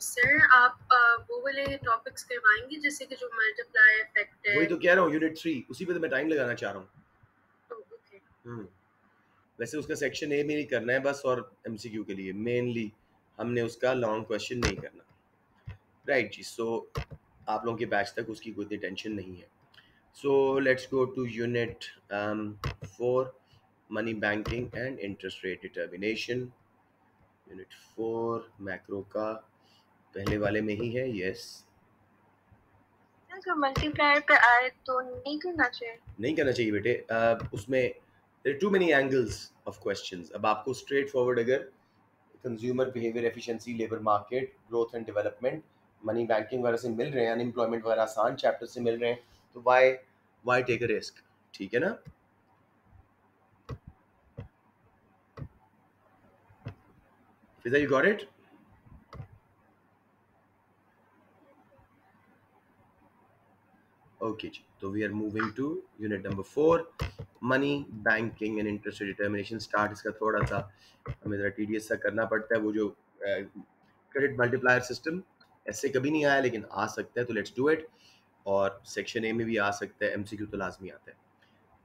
Sir आप वो वाले टॉपिक्स करवाएंगे जैसे कि जो मल्टीप्लाई इफेक्ट है। वही तो कह रहा हूँ, यूनिट 3 उसी पे तो मैं टाइम लगाना चाह रहा हूँ। ओके। वैसे उसका सेक्शन ए में ही करना है बस, और एमसीक्यू के लिए मेनली हमने उसका लॉन्ग क्वेश्चन नहीं करना। राइट जी, सो आप लोगों के बैच तक उसकी कोई टेंशन नहीं है। So let's go to unit 4, money banking and interest rate determination. Unit 4 macro का पहले वाले में ही है। यस, अगर मल्टीप्लायर पे आए तो नहीं करना चाहिए। नहीं करना चाहिए बेटे। उसमें there too many angles of questions. अब आपको स्ट्रेट फॉरवर्ड अगर consumer behaviour, efficiency, labour market, growth and development, money banking वगैरह से मिल रहे हैं, अनएम्प्लॉयमेंट वगैरह आसान चैप्टर से मिल रहे हैं, तो वाई टेक अ रिस्क? ठीक है ना। Fiza, you got it? Okay जी, तो we are moving to unit number 4, money banking and interest determination. Start इसका थोड़ा सा हमें ज़रा टीडियस सा करना पड़ता है। वो जो क्रेडिट मल्टीप्लायर सिस्टम ऐसे कभी नहीं आया, लेकिन आ सकता है, तो लेट्स डू इट। और सेक्शन ए में भी आ सकता है, एमसीक्यू तो लाजमी आता है।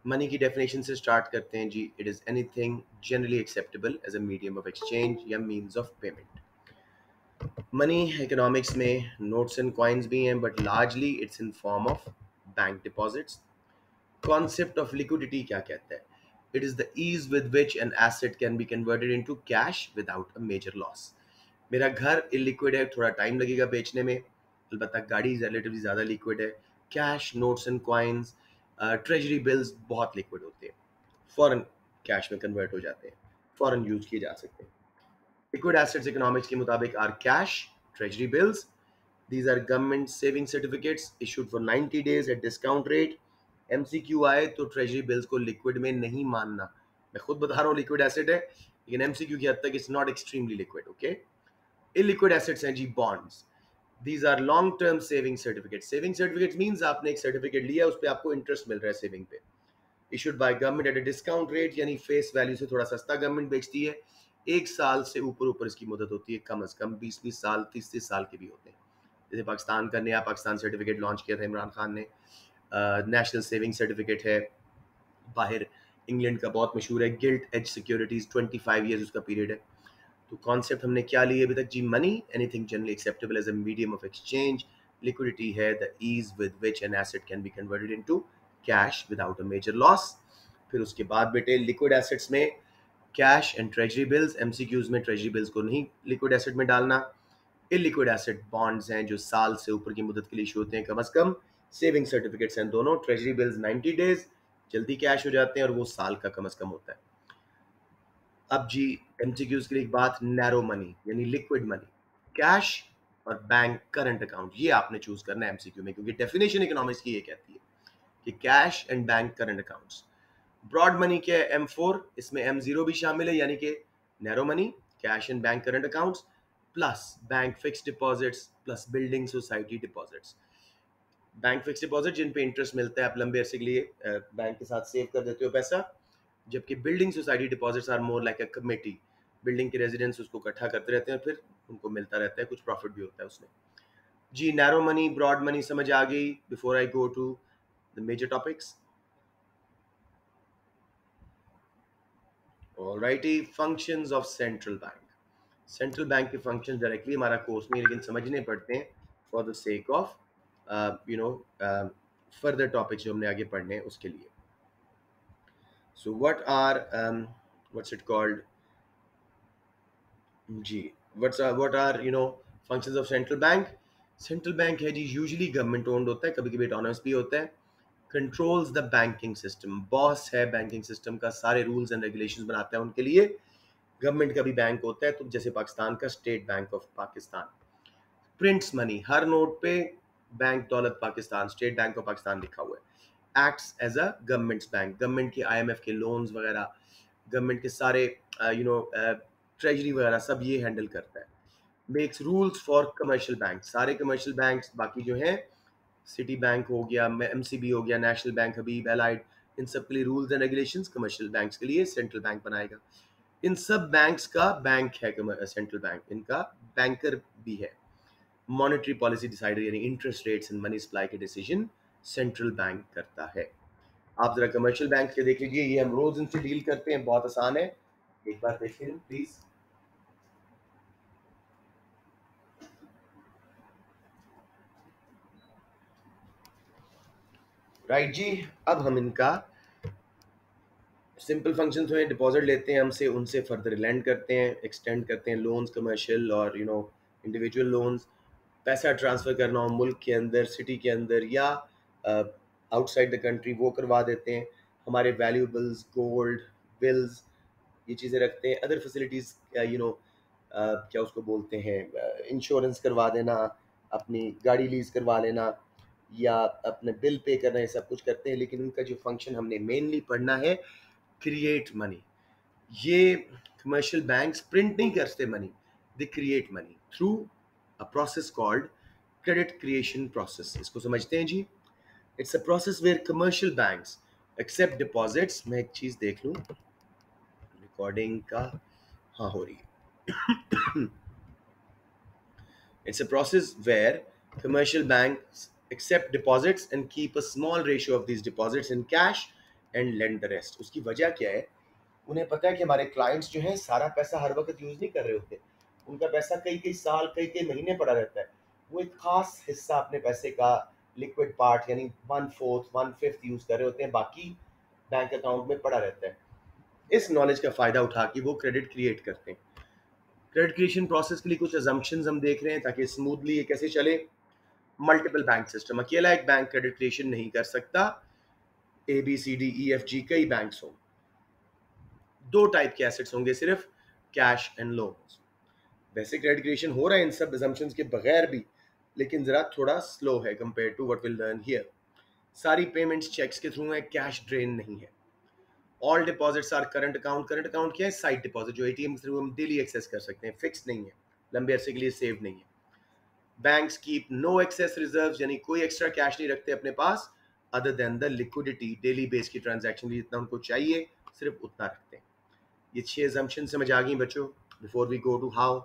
मनी की डेफिनेशन से स्टार्ट करते हैं जी। It is anything generally acceptable as a medium of exchange या means of payment. Money economics में नोट्स एंड कॉइन्स भी हैं, but largely it's in form of bank deposits. Concept of liquidity क्या कहता है? It is the ease with which an asset can be converted into cash without a major loss. मेरा घर illiquid है, थोड़ा time लगेगा बेचने में, अलबत्ता गाड़ी रिलेटिवली ज़्यादा लिक्विड है। Cash, notes and coins, treasury bills बहुत लिक्विड होते हैं, फॉरेन कैश में कन्वर्ट हो जाते हैं, फॉरेन यूज किए जा सकते हैं। लिक्विड एसेट्स इकोनॉमिक्स के मुताबिक are cash, treasury bills. These are government saving certificates issued for 90 days at discount rate. MCQ आए तो ट्रेजरी बिल्स को लिक्विड में नहीं मानना। मैं खुद बता रहा हूँ लिक्विड एसेट है, लेकिन एमसीक्यू की हद तक it's not extremely liquid. Okay. Illiquid assets हैं जी bonds. These are long term saving certificate. Saving certificate means आपने एक सर्टिफिकेट लिया, उस पर आपको इंटरेस्ट मिल रहा है सेविंग पे। Issued by government at a discount rate, यानी फेस वैल्यू से थोड़ा सस्ता गवर्नमेंट बेचती है। 1 साल से ऊपर ऊपर इसकी मुदत होती है, कम अज कम 20-20 साल, 30-30 साल के भी होते हैं। जैसे पाकिस्तान का नया पाकिस्तान सर्टिफिकेट लॉन्च किया था इमरान खान ने, नेशनल सेविंग सर्टिफिकेट है। बाहर इंग्लैंड का बहुत मशहूर है, गिल्ट एज सिक्योरिटीज, 25 ईयर्स उसका पीरियड है। तो कॉन्सेप्ट हमने क्या लिए अभी तक जी? Money, anything generally acceptable as a medium of exchange. Liquidity है the ease with which an asset can be converted into cash without a major loss. फिर उसके बाद बेटे लिक्विड एसेट्स में cash and treasury bills. MCQs में treasury bills को नहीं liquid asset में डालना। इलिक्विड एसेट बॉन्ड्स हैं जो साल से ऊपर की मुद्दत के लिए इशू होते हैं, कम अज कम। सेविंग सर्टिफिकेट्स हैं दोनों। ट्रेजरी बिल्स 90 डेज, जल्दी कैश हो जाते हैं, और वो साल का कम अज कम होता है। अब जी एमसीक्यूज के लिए एक बात, नैरो मनी यानी लिक्विड मनी, कैश और बैंक करंट अकाउंट, ये आपने चूज करना है एमसीक्यू में, क्योंकि डेफिनेशन इकोनॉमिक्स की ये कहती है कि cash and bank current accounts. Broad money के M4, इसमें M0 भी शामिल है, यानी कि narrow money, cash and bank current accounts, plus bank fix deposits, plus building society deposits. Bank fix deposit जिन पे इंटरेस्ट मिलता है, आप लंबे अरसे के लिए बैंक के साथ सेव कर देते हो पैसा। जबकि building society deposits are more like a committee. Building के रेजिडेंट्स उसको इकट्ठा करते रहते हैं, फिर उनको मिलता रहता है, कुछ प्रॉफिट भी होता है उसमें। जी नैरो मनी, ब्रॉड मनी समझ आ गई? Before I go to the major topics, alrighty, functions of central bank. Central bank के फंक्शन डायरेक्टली हमारा कोर्स नहीं, लेकिन समझने पड़ते हैं for the sake of you know further topics जो हमने आगे पढ़ने हैं उसके लिए। सो व्हाट्स इट कॉल्ड जी, what are functions of central bank? Central bank है जी, यूजुअली गवर्नमेंट ओन्ड होता है, कभी कभी ऑटोनमस भी होता है। Controls the banking system, boss है बैंकिंग सिस्टम का, सारे रूल्स एंड रेगुलेशंस बनाता है उनके लिए। गवर्नमेंट का भी बैंक होता है, तो जैसे पाकिस्तान का state bank of Pakistan. Prints money, हर नोट पे bank Daulat Pakistan, state bank of Pakistan लिखा हुआ है। Acts as a government's bank, government के आईएमएफ के लोन्स वगैरह, गवर्नमेंट के सारे ट्रेजरी वगैरह सब ये हैंडल करता है। Makes rules for commercial bank, सारे कमर्शियल बैंक्स बाकी जो हैं, सिटी बैंक हो गया, एमसीबी हो गया, नेशनल बैंक, हबीब, एलाइड, इन सब के लिए rules and regulations commercial banks के लिए सेंट्रल बैंक बनाएगा। इन सब बैंक्स का बैंक है सेंट्रल बैंक, इनका बैंकर भी है। मॉनेटरी पॉलिसी डिसाइडर यानी interest rates and money supply के डिसीजन सेंट्रल बैंक करता है। आप जरा कमर्शियल बैंक के देख लीजिए, ये हम रोज इनसे डील करते हैं, बहुत आसान है, एक बार देख लीजिए प्लीज। राइट जी, अब हम इनका सिंपल फंक्शन हुए, डिपॉजिट लेते हैं हमसे, उनसे फर्दर लेंड करते हैं, एक्सटेंड करते हैं लोन्स, कमर्शियल और इंडिविजुअल लोन्स। पैसा ट्रांसफ़र करना हो मुल्क के अंदर, सिटी के अंदर या आउटसाइड द कंट्री, वो करवा देते हैं। हमारे वैल्यूबल्स, गोल्ड, बिल्स, ये चीज़ें रखते हैं। अदर फैसिलिटीज़ क्या उसको बोलते हैं, इंश्योरेंस करवा देना, अपनी गाड़ी लीज करवा लेना या अपने बिल पे करना, ये सब कुछ करते हैं। लेकिन उनका जो फंक्शन हमने मेनली पढ़ना है, क्रिएट मनी। ये कमर्शियल बैंक्स प्रिंट नहीं करते money, they create money through a process called credit creation process. इसको समझते हैं जी? It's a process where commercial banks accept deposits. मैं एक चीज देख लूं, रिकॉर्डिंग का, हाँ हो रही है। It's a process where commercial banks accept deposits and keep a small ratio of these deposits in cash and lend the rest. उसकी वजह क्या है? उन्हें पता है कि हमारे क्लाइंट्स जो हैं सारा पैसा हर वक्त यूज नहीं कर रहे होते, उनका पैसा कई कई साल, कई कई महीने पड़ा रहता है। वो एक खास हिस्सा अपने पैसे का लिक्विड पार्ट यानी 1/4 1/5 यूज कर रहे होते हैं, बाकी बैंक अकाउंट में पड़ा रहता है। इस नॉलेज का फायदा उठा के वो क्रेडिट क्रिएट करते हैं। क्रेडिट क्रिएशन प्रोसेस के लिए कुछ अजम्पशंस हम देख रहे हैं ताकि स्मूथली ये कैसे चले। मल्टीपल बैंक सिस्टम, अकेला एक बैंक क्रेडिट क्रिएशन नहीं कर सकता। ABCDEFG कई बैंक्स हों, दो टाइप के एसेट्स होंगे सिर्फ, कैश एंड लोन्स। वैसे क्रेडिट क्रिएशन हो रहा है इन सब अजम्पशंस के बगैर भी, लेकिन जरा थोड़ा स्लो है compare to what will learn here. सारी पेमेंट्स चेक्स के थ्रू है, कैश ड्रेन नहीं है। All deposits are current account. Current account क्या है? साइड डिपॉजिट, जो एटीएम के थ्रू हम डेली एक्सेस कर सकते हैं, फिक्स नहीं है, लंबे अरसे के लिए सेव नहीं है। Banks keep no excess reserves, यानी कोई एक्स्ट्रा कैश नहीं रखते अपने पास, other than the liquidity, daily base की ट्रांजैक्शन में जितना उनको चाहिए सिर्फ उतना रखते हैं। ये 6 assumption समझ आ गई बच्चों, before we go to how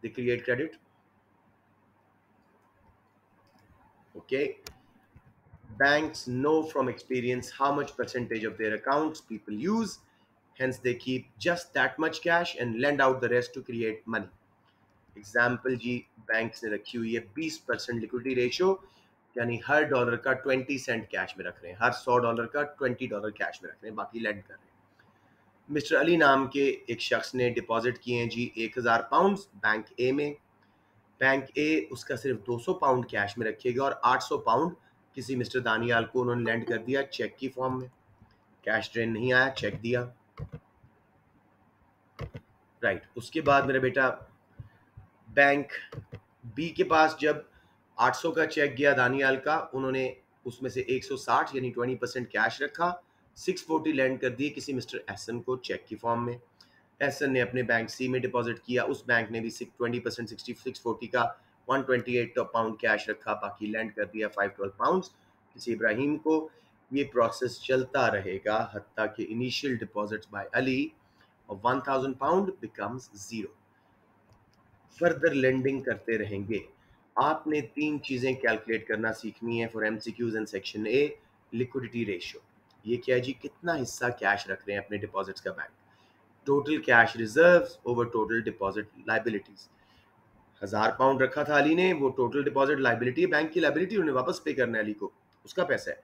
they create credit. Okay, banks know from experience how much percentage of their accounts people use, hence they keep just that much cash and lend out the rest to create money. Example जी, banks ने रखी हुई है 20% liquidity ratio, यानी हर dollar का 20 Saint cash में रख रहे हैं, हर $100 का $20 कैश में रख रहे हैं, बाकी लेंड कर रहे हैं। मिस्टर अली नाम के एक शख्स ने डिपॉजिट किए हैं जी 1000 पाउंड बैंक ए में। बैंक ए उसका सिर्फ 200 पाउंड कैश में रखेगा और 800 पाउंड किसी मिस्टर दानियाल को उन्होंने लेंड कर दिया चेक की फॉर्म में। कैश ड्रेन नहीं आया, चेक दिया। राइट, उसके बाद मेरा बेटा बैंक बी के पास जब 800 का चेक गया दानियाल का, उन्होंने उसमें से 160 यानी 20% कैश रखा, 640 लैंड कर दिए किसी मिस्टर एहसन को चेक की फॉर्म में। एहसन ने अपने बैंक सी में डिपॉजिट किया, उस बैंक ने भी 20% 640 का 128 पाउंड कैश रखा, बाकी लैंड कर दिया 512 पाउंड किसी इब्राहिम को। ये प्रोसेस चलता रहेगा हत्ता कि इनिशियल डिपॉजिट्स बाय अली of 1000 pound becomes zero. Further lending करते रहेंगे। आपने 3 चीजें कैलकुलेट करना सीखनी है for MCQs and section A. Liquidity ratio, ये क्या है जी? कितना हिस्सा कैश रख रहे हैं अपने डिपॉजिट्स का bank. Total cash reserves over total deposit liabilities. 1000 pound रखा था अली ने, वो टोटल डिपॉजिट लाइबिलिटी है, बैंक की लाइबिलिटी, उन्हें वापस पे करना है अली को, उसका पैसा है।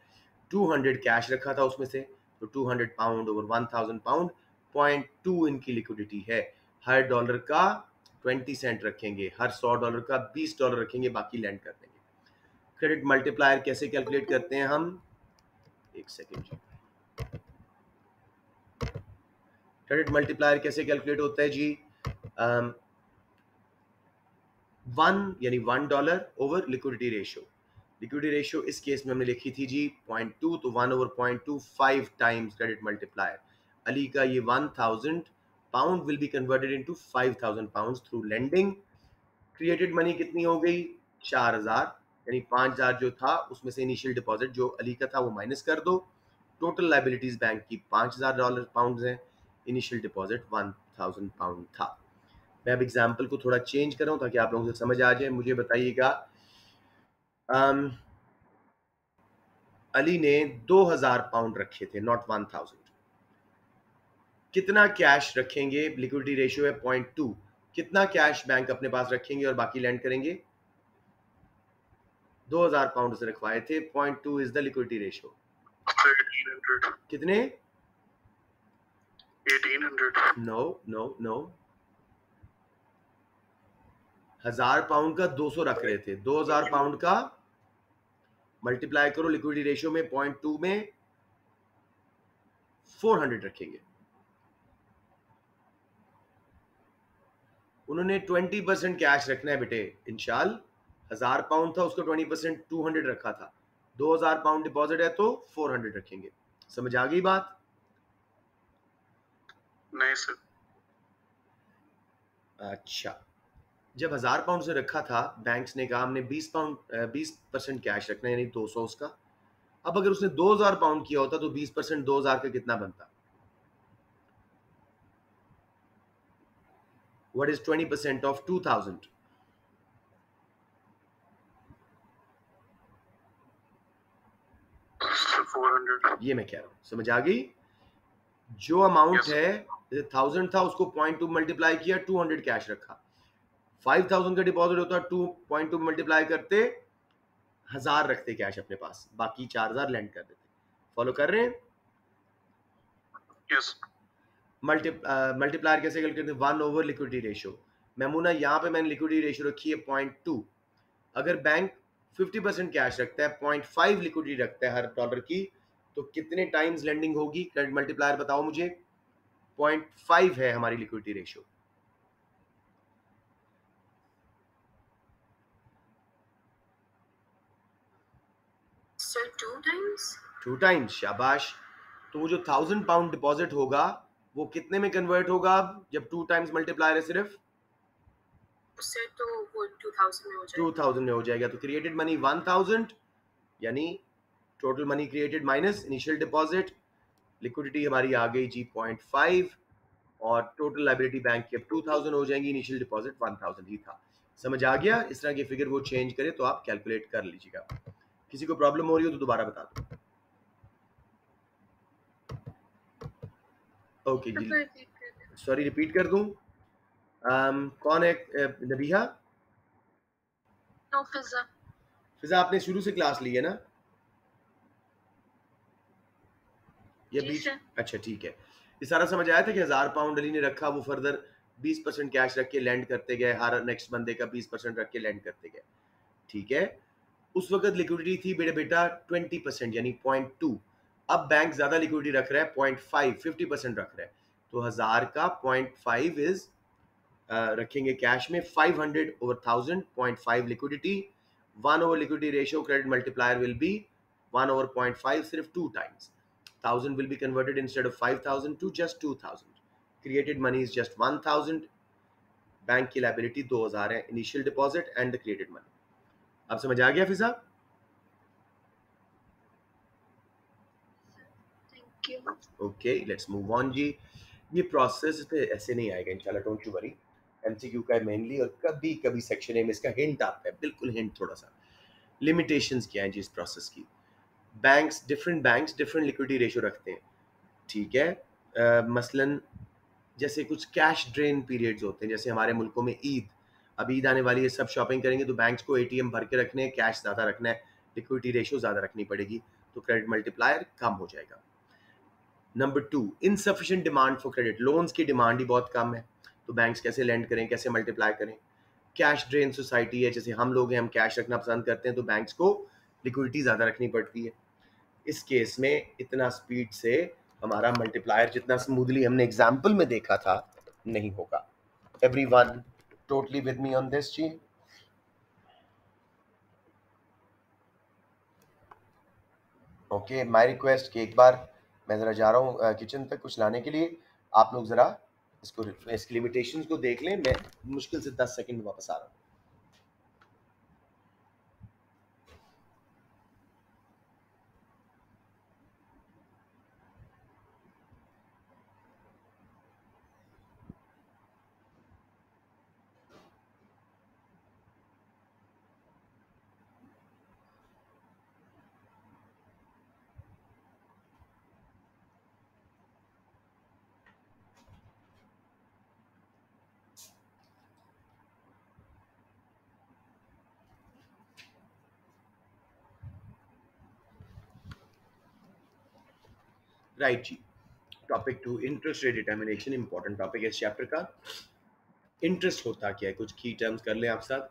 200 कैश रखा था उसमें से, तो 200 पाउंड ओवर 1000 पाउंड, 0.2 इनकी लिक्विडिटी है। हर डॉलर का 20 सेंट रखेंगे, हर $100 का $20 रखेंगे, बाकी लैंड कर देंगे। क्रेडिट मल्टीप्लायर कैसे कैलकुलेट करते हैं हम? एक सेकेंड जी। क्रेडिट मल्टीप्लायर कैसे कैलकुलेट होता है जी? 1 यानी $1 over liquidity ratio. Liquidity ratio इस केस में हमने लिखी थी जी 0.2, तो 1 over 0.25 times credit multiplier. Ali का ये 1000 pound will be converted into 5000 pound through lending. Created money कितनी हो गई? 4000, यानी 5000 जो था उसमें से इनिशियल डिपॉजिट जो अली का था वो माइनस कर दो। टोटल लाइबिलिटीज बैंक की $5000 पाउंड हैं, इनिशियल डिपॉजिट 1000 पाउंड था। मैं अब एग्जाम्पल को थोड़ा चेंज कर रहा हूँ ताकि आप लोगों को समझ आ जाए। मुझे बताइएगा, अली ने 2000 पाउंड रखे थे, नॉट 1000। कितना कैश रखेंगे? लिक्विडिटी रेशियो है 0.2। कितना कैश बैंक अपने पास रखेंगे और बाकी लैंड करेंगे? 2000 पाउंड से रखवाए थे, 0.2 इज द लिक्विडिटी रेशियो। 1800। कितने? 1800। नो नो नो, 1000 पाउंड का 200 रख रहे थे। 2000 पाउंड का मल्टीप्लाई करो लिक्विडिटी रेशियो में 0.2 में, 400 रखेंगे। उन्होंने 20% कैश रखना है बेटे इंशाल। 1000 पाउंड था, उसको 20% 200 रखा था। 2000 पाउंड डिपॉजिट है तो 400 रखेंगे। समझ आ गई बात? नहीं सर। अच्छा, जब 1000 पाउंड से रखा था, बैंक्स ने कहा हमने 20% कैश रखना है, यानी 200 उसका। अब अगर उसने 2000 पाउंड किया होता तो 20% 2000 का कितना बनता? What is 20% of 2000? 400। ये मैं कह रहा हूं, समझ आ गई? जो अमाउंट है 1000 था, उसको 0.2 मल्टीप्लाई किया, 200 कैश रखा। 5000 का डिपॉजिट होता, 2.2 मल्टीप्लाई करते 1000 रखते कैश अपने पास, बाकी 4000 लैंड कर देते। फॉलो कर रहे हैं? यस। मल्टीप्लायर कैसे कैलकुलेट करते हैं? 1 ओवर लिक्विडिटी रेशियो। मेमूना, यहाँ पे मैंने लिक्विडिटी रेशियो रखी है 0.2। अगर बैंक 50% कैश रखता है, 0.5 लिक्विडिटी रखता है हर डॉलर की, तो कितने टाइम्स लेंडिंग होगी? क्रेडिट मल्टीप्लायर बताओ मुझे। 0.5 है हमारी liquidity ratio. Sir 2 times. 2 times, शाबाश। तो वो जो 1000 पाउंड डिपॉजिट होगा वो कितने में कन्वर्ट होगा अब, जब 2 टाइम्स मल्टीप्लायर है सिर्फ? उससे तो वो 2000 में हो जाएगा। 2000 में हो जाएगा। तो क्रिएटेड मनी 1000, यानी total money created minus initial deposit. Liquidity हमारी आ गई जी 0.5, और टोटल लाइबिलिटी बैंक की अब 2000 हो जाएंगी, इनिशियल डिपॉजिट 1000 ही था। समझ आ गया? इस तरह की फिगर वो चेंज करे तो आप कैलकुलेट कर लीजिएगा। किसी को प्रॉब्लम हो रही हो तो दोबारा बता दो। ओके जी, सॉरी रिपीट कर दूं? कौन है? नबीहा? नो, फिजा। फिजा, आपने शुरू से क्लास ली है ना? ये जी बीच? सर। अच्छा ठीक है। ये सारा समझ आया था कि 1000 पाउंड अली ने रखा, वो फर्दर 20% कैश रख के लैंड करते गए, हर नेक्स्ट बंदे का 20% रख के लैंड करते गए। ठीक है। उस वक्त लिक्विडिटी थी बेटे बेटा 20%, यानी 0.2। अब बैंक ज्यादा लिक्विडिटी रख रहा है, 0.5, 50% रख रहा है। तो 1000 का 0.5 इज, रखेंगे कैश में 500 over 1000, 0.5 liquidity. 1 over liquidity ratio, credit multiplier will be 1/0.5, सिर्फ 2 times. 1000 will be converted instead of 5000 to just 2000. Created money is just 1000. Bank की लाइबिलिटी 2000 है, initial deposit and the created money. अब समझ आ गया Fiza? Thank you. Okay, let's move on जी। ये process पे ऐसे नहीं आएगा इंशाल्लाह, डोंट यू वरी। एमसीक्यू का है मेनली, और कभी कभी सेक्शन ए में इसका हिंट आता है, बिल्कुल हिंट थोड़ा सा। लिमिटेशंस क्या है जी इस प्रोसेस की? बैंक्स डिफरेंट लिक्विडिटी रेशियो रखते हैं। ठीक है। मसलन जैसे कुछ कैश ड्रेन पीरियड्स होते हैं, जैसे हमारे मुल्कों में ईद, अब ईद आने वाली है, सब शॉपिंग करेंगे, तो बैंक्स को एटीएम भर के रखने हैं, कैश ज़्यादा रखना है, लिक्विडिटी रेशियो ज़्यादा रखनी पड़ेगी, तो क्रेडिट मल्टीप्लायर कम हो जाएगा। Number 2, insufficient demand for credit, loans की डिमांड ही बहुत कम है, तो बैंक्स कैसे लेंड करें, कैसे मल्टीप्लाई करें? कैश ड्रेन सोसाइटी है, जैसे हम लोग हैं, हम कैश रखना पसंद करते हैं, तो बैंक्स को लिक्विडिटी ज़्यादा रखनी पड़ती है। इस केस में इतना स्पीड से हमारा मल्टीप्लायर जितना स्मूथली हमने एग्जाम्पल में देखा था नहीं होगा। Everyone totally with me on this जी? ओके, माय रिक्वेस्ट कि एक बार मैं ज़रा जा रहा हूँ किचन तक कुछ लाने के लिए, आप लोग ज़रा इसको, इसकी लिमिटेशंस को देख लें। मैं मुश्किल से 10 सेकंड में वापस आ रहा हूँ। राइट जी। Topic 2, interest rate determination, important topic है इस चैप्टर का। इंटरेस्ट होता क्या है, कुछ की टर्म्स कर लें आप साथ,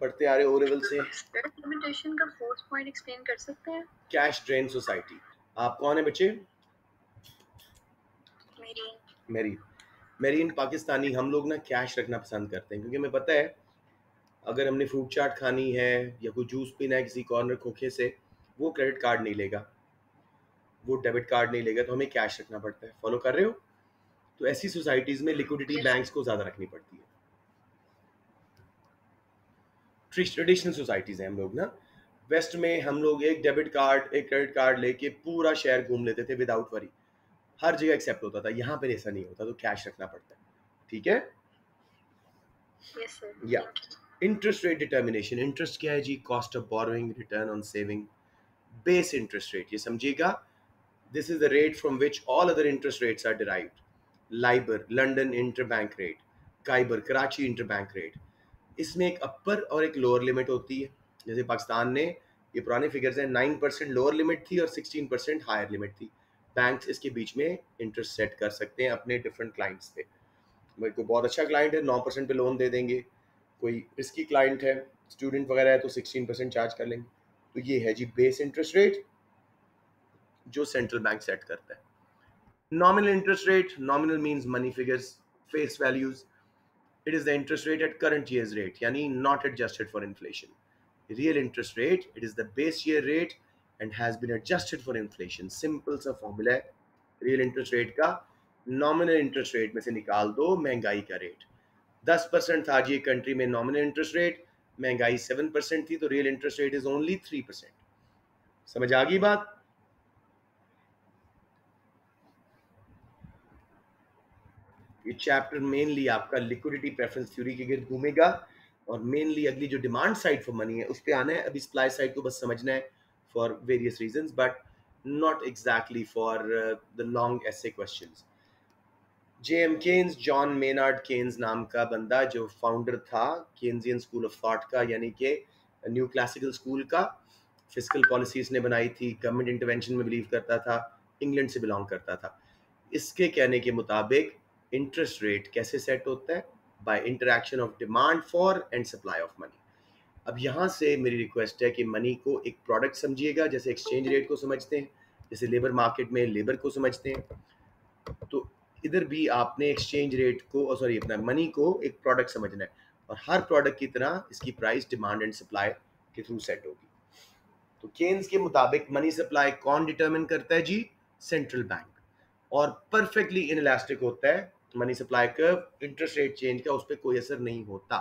पढ़ते आ रहे ओ लेवल से। स्प्रेड लिमिटेशन का फोर्थ पॉइंट एक्सप्लेन कर सकते हैं? Cash drain society. आप कौन है बच्चे? मेरी मेरीन पाकिस्तानी हम लोग ना कैश रखना पसंद करते हैं, क्योंकि हमें पता है अगर हमने फ्रूट चाट खानी है या कोई जूस पीना है किसी कॉर्नर खोखे से, वो क्रेडिट कार्ड नहीं लेगा, वो डेबिट कार्ड नहीं लेगा, तो हमें कैश रखना पड़ता है। फॉलो कर रहे हो? तो ऐसी सोसाइटीज में लिक्विडिटी बैंक्स को ज्यादा रखनी पड़ती है। ट्रेडिशनल सोसाइटीज हैं हम लोग ना, वेस्ट में हम लोग एक डेबिट कार्ड एक क्रेडिट कार्ड लेके पूरा शहर घूम लेते थे विदाउट वरी, हर जगह एक्सेप्ट होता था। यहाँ पे ऐसा नहीं होता, तो कैश रखना पड़ता है। ठीक है? Yes sir. या इंटरेस्ट रेट डिटर्मिनेशन। इंटरेस्ट क्या है जी? Cost of borrowing, return on saving. Base interest rate, ये समझिएगा, this is the rate from which all other interest rates are derived. LIBOR, London interbank rate, KIBOR, Karachi interbank rate. इसमें एक अपर और एक lower limit होती है। जैसे पाकिस्तान ने, ये पुराने फिगर्स हैं, 9% लोअर लिमिट थी और 16% हायर लिमिट थी। बैंक्स इसके बीच में इंटरेस्ट सेट कर सकते हैं अपने डिफरेंट क्लाइंट्स पे। मेरे को बहुत अच्छा क्लाइंट है 9% पे लोन दे देंगे, कोई रिस्की क्लाइंट है स्टूडेंट वगैरह है तो 16% चार्ज कर लेंगे। तो ये है जी बेस इंटरेस्ट रेट जो सेंट्रल बैंक सेट करता है। Nominal interest rate, nominal means money figures, face values. It is the interest rate at current year's rate, यानी not adjusted for inflation. Real interest rate, it is the base year rate and has been adjusted for inflation. Simple सा formula है real interest rate का। nominal interest rate में से निकाल दो महंगाई का रेट। 10% था जी कंट्री में nominal interest rate, महंगाई 7% थी, तो real interest rate is only 3%। समझ आ गई बात? ये चैप्टर मेनली आपका लिक्विडिटी प्रेफरेंस थ्योरी के गिर्द घूमेगा और मेनली अगली जो डिमांड साइड फॉर मनी है उस पर आना है। अभी सप्लाई साइड को बस समझना है for various reasons, but not exactly for the long ऐसे questions. JM Keynes, John Maynard Keynes नाम का बंदा जो फाउंडर था केन्जियन स्कूल ऑफ थॉट का, यानी कि न्यू क्लासिकल स्कूल का। फिस्कल पॉलिसी इसने बनाई थी, गवर्नमेंट इंटरवेंशन में बिलीव करता था, इंग्लैंड से बिलोंग करता था। इसके कहने के मुताबिक इंटरेस्ट रेट कैसे सेट होता है? Bye interaction of demand for and supply of money. अब यहाँ से मेरी रिक्वेस्ट है कि मनी को एक प्रोडक्ट समझिएगा, जैसे एक्सचेंज रेट को समझते हैं, जैसे लेबर मार्केट में लेबर को समझते हैं, तो इधर भी आपने एक्सचेंज रेट को, सॉरी अपना मनी को एक प्रोडक्ट समझना है, और हर प्रोडक्ट की तरह इसकी प्राइस डिमांड एंड सप्लाई के थ्रू सेट होगी। तो केन्स के मुताबिक मनी सप्लाई कौन डिटरमिन करता है जी? Central bank. और परफेक्टली इनइलास्टिक होता है money supply curve, interest rate change का उस पर कोई असर नहीं होता।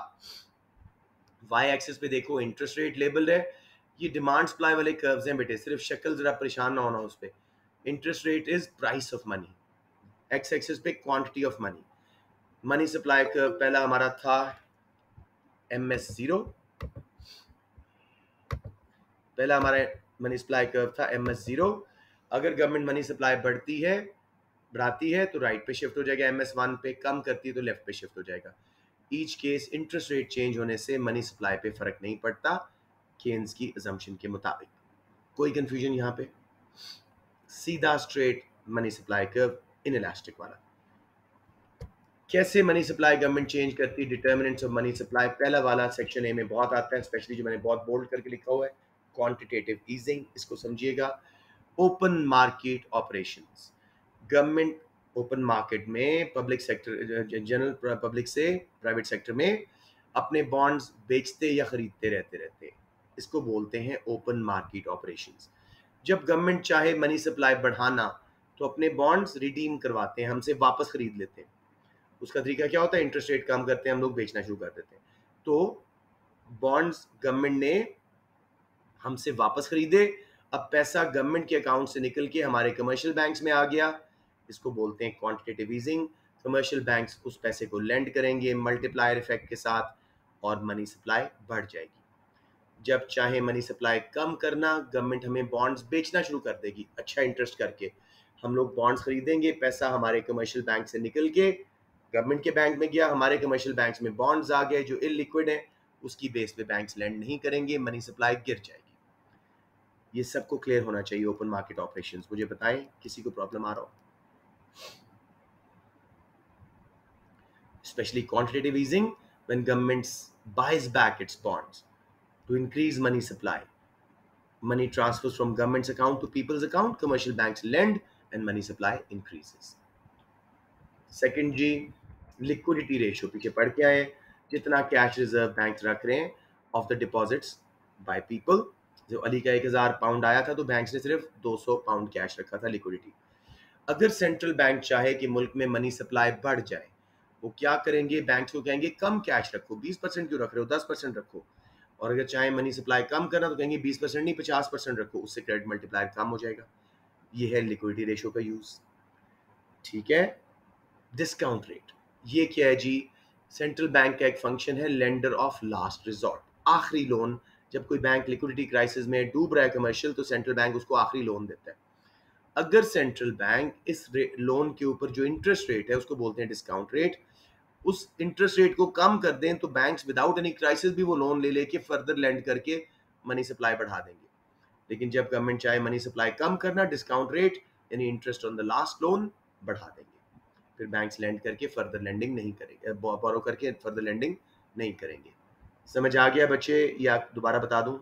वाई एक्सिस पे देखो इंटरेस्ट रेट लेबल है, ये डिमांड सप्लाई वाले कर्व्स हैं बेटे, सिर्फ शक्ल जरा परेशान ना होना उस पर। Interest rate is price of money, X axis पे quantity of money. Money supply curve पहला हमारा था MS0, पहला हमारा मनी सप्लाई कर्व था MS0। अगर गवर्नमेंट मनी सप्लाई बढ़ाती है तो राइट पे शिफ्ट हो जाएगा, MS1 पे, कम करती है तो लेफ्ट पे शिफ्ट हो जाएगा। Each case interest rate change होने से मनी सप्लाई पे फर्क नहीं पड़ता केन्स की अजम्पशन के मुताबिक। कोई कंफ्यूजन यहाँ पे? सीधा straight money supply curve, inelastic वाला। कैसे मनी सप्लाई गवर्नमेंट चेंज करती है? डिटर्मिनेंट्स ऑफ मनी सप्लाई पहला वाला सेक्शन ए में बहुत आता है, स्पेशली जो मैंने बहुत बोल्ड करके लिखा हुआ है, क्वांटिटेटिव ईजिंग, इसको समझिएगा। Open market operations, government open market में पब्लिक सेक्टर, जनरल पब्लिक से प्राइवेट सेक्टर में अपने बॉन्ड्स बेचते या खरीदते रहते, इसको बोलते हैं ओपन मार्केट ऑपरेशंस। जब गवर्नमेंट चाहे मनी सप्लाई बढ़ाना तो अपने बॉन्ड्स रिडीम करवाते हैं, हमसे वापस खरीद लेते हैं। उसका तरीका क्या होता है? इंटरेस्ट रेट कम करते हैं हम लोग, बेचना शुरू कर देते हैं। तो बॉन्ड्स गवर्नमेंट ने हमसे वापस खरीदे, अब पैसा गवर्नमेंट के अकाउंट से निकल के हमारे कमर्शियल बैंक्स में आ गया, इसको बोलते हैं क्वांटिटेटिव ईजिंग। कमर्शियल बैंक्स उस पैसे को लेंड करेंगे मल्टीप्लायर इफेक्ट के साथ और मनी सप्लाई बढ़ जाएगी। जब चाहे मनी सप्लाई कम करना, गवर्नमेंट हमें बॉन्ड्स बेचना शुरू कर देगी अच्छा इंटरेस्ट करके, हम लोग बॉन्ड्स खरीदेंगे, पैसा हमारे कमर्शियल बैंक से निकल के गवर्नमेंट के बैंक में गया, हमारे कमर्शियल बैंक्स में बॉन्ड्स आ गए जो इलिक्विड है, उसकी बेस पे बैंक्स लैंड नहीं करेंगे, मनी सप्लाई गिर जाएगी। ये सबको क्लियर होना चाहिए ओपन मार्केट ऑपरेशंस। मुझे बताएं किसी को प्रॉब्लम आ रहा हो? Especially quantitative easing when government buys back its bonds to increase money supply. Money transfers from government's account to people's account, commercial banks lend and money supply increases. Second ji, liquidity ratio पीछे पढ़ के आए, जितना cash reserve bank रख रहे हैं of the deposits by people. जो अली का 1000 पाउंड आया था तो बैंक ने सिर्फ 200 पाउंड कैश रखा था लिक्विडिटी। अगर सेंट्रल बैंक चाहे कि मुल्क में मनी सप्लाई बढ़ जाए, वो क्या करेंगे? बैंक्स को कहेंगे कम कैश रखो, 20% क्यों रख रहे हो, 10% रखो। और अगर चाहे मनी सप्लाई कम करना तो कहेंगे 20% नहीं 50% रखो, उससे क्रेडिट मल्टीप्लायर कम हो जाएगा। ये है लिक्विडिटी रेशियो का यूज। ठीक है। डिस्काउंट रेट, ये क्या है जी? सेंट्रल बैंक का एक फंक्शन है लेंडर ऑफ लास्ट रिजॉर्ट, आखिरी लोन। जब कोई बैंक लिक्विडिटी क्राइसिस में डूब रहा है कमर्शियल, तो सेंट्रल बैंक उसको आखिरी लोन देता है। अगर सेंट्रल बैंक इस लोन के ऊपर जो इंटरेस्ट रेट है उसको बोलते हैं डिस्काउंट रेट, उस इंटरेस्ट रेट को कम कर दें तो बैंक्स विदाउट एनी क्राइसिस भी वो लोन ले लेके फर्दर लेंड करके मनी सप्लाई बढ़ा देंगे। लेकिन जब गवर्नमेंट चाहे मनी सप्लाई कम करना, डिस्काउंट रेट यानी interest on the last loan बढ़ा देंगे। फिर बैंक्स लेंड करके फर्दर लेंडिंग नहीं करेंगे, बोरो करके फर्दर लेंडिंग नहीं करेंगे। समझ आ गया बच्चे या दोबारा बता दूं?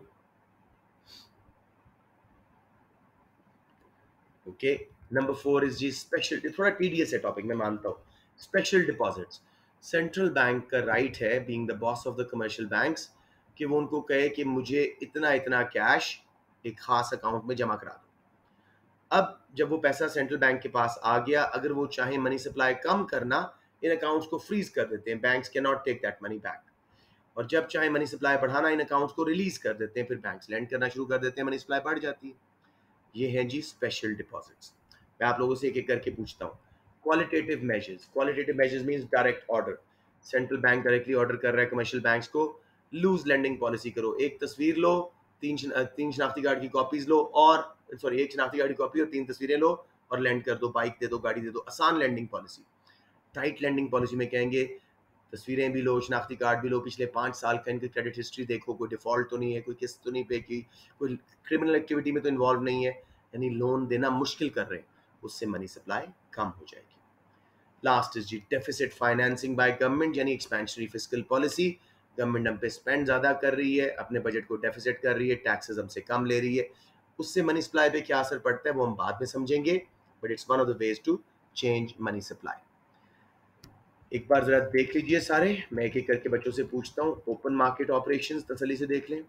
ओके। नंबर 4 इज जी स्पेशल, थोड़ा टीडीएस है टॉपिक, मैं मानता हूँ। स्पेशल डिपॉजिट्स, सेंट्रल बैंक का राइट है being the boss of the commercial banks कि वो उनको कहे कि मुझे इतना इतना कैश एक खास अकाउंट में जमा करा दो। अब जब वो पैसा सेंट्रल बैंक के पास आ गया, अगर वो चाहे मनी सप्लाई कम करना, इन अकाउंट्स को फ्रीज कर देते हैं, banks can not take that money back. और जब चाहे मनी सप्लाई बढ़ाना, इन अकाउंट्स को रिलीज कर देते हैं, फिर बैंक्स लेंड करना शुरू कर देते हैं, मनी सप्लाई बढ़ जाती है। ये हैं जी स्पेशल डिपॉजिट्स। मैं आप लोगों से एक एक करके पूछता हूँ। Qualitative measures, qualitative measures means direct order. Central bank directly order कर रहा है कमर्शियल बैंक्स को, लूज लेंडिंग पॉलिसी करो, एक तस्वीर लो, तीन शनाख्ती कार्ड की कॉपीज लो, और सॉरी एक शनाख्ती कार्ड की कॉपी और 3 तस्वीरें लो और लेंड कर दो, बाइक दे दो, गाड़ी दे दो। आसान lending policy. Tight lending policy में कहेंगे तस्वीरें भी लो, शनाख्ती कार्ड भी लो, पिछले 5 साल का इनकी क्रेडिट हिस्ट्री देखो, कोई डिफॉल्ट तो नहीं है, कोई किस्त तो नहीं पे की, कोई क्रिमिनल एक्टिविटी में तो इन्वॉल्व नहीं है, यानी लोन देना मुश्किल कर रहे हैं, उससे मनी सप्लाई कम हो जाएगी। लास्ट इज जी डेफिसिट फाइनेंसिंग बाय गवर्नमेंट, यानी एक्सपेंशनरी फिस्कल पॉलिसी। गवर्नमेंट हम पे स्पेंड ज़्यादा कर रही है, अपने बजट को डेफिसिट कर रही है, टैक्सेस हमसे कम ले रही है, उससे मनी सप्लाई पे क्या असर पड़ता है वो हम बाद में समझेंगे, but it's one of the ways to change money supply. एक बार जरा देख लीजिए सारे, मैं एक एक करके बच्चों से पूछता हूँ। ओपन मार्केट ऑपरेशंस तसल्ली से देख लें।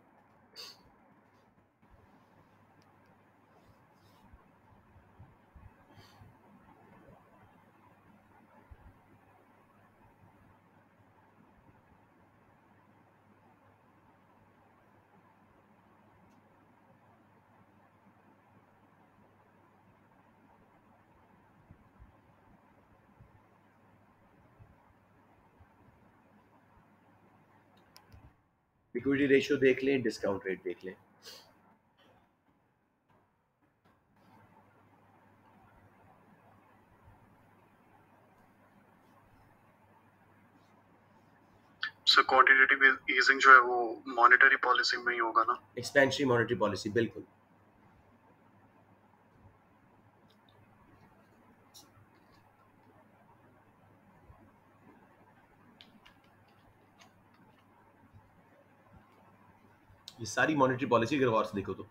लिक्विडिटी रेशियो देख लें, डिस्काउंट रेट देख लें। सर क्वांटिटेटिव ईजिंग जो है वो मॉनेटरी पॉलिसी में ही होगा ना? एक्सपेंशनरी मॉनेटरी पॉलिसी, बिल्कुल। ये सारी मॉनेटरी पॉलिसी अगर गौर से देखो तो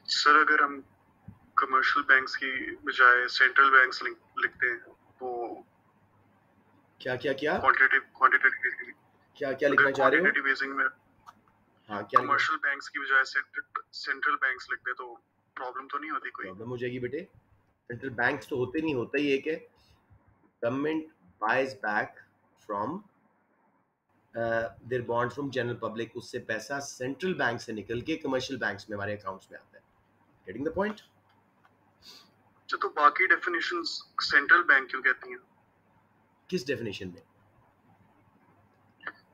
सर अगर हम कमर्शियल बैंक्स की बजाय सेंट्रल बैंक्स लिखते हैं तो क्या क्या क्या क्वांटिटेटिव क्या क्या लिखना चाह रहे हो? क्वांटिटेटिव ईजिंग में हाँ, क्या कमर्शियल बैंक्स की बजाय सेंट्रल बैंक्स लिखते तो प्रॉब्लम तो नहीं होती कोई? प्रॉब्लम हो जाएगी बेटे। सेंट्रल बैंक्स तो होते नहीं, होता ही एक है government buys back from their bond from general public, उससे पैसा सेंट्रल बैंक से निकल के कमर्शियल बैंक्स में हमारे अकाउंट्स में आता है। Getting the point? तो बाकी डेफिनेशंस सेंट्रल बैंक क्यों कहती हैं? किस डेफिनेशन में?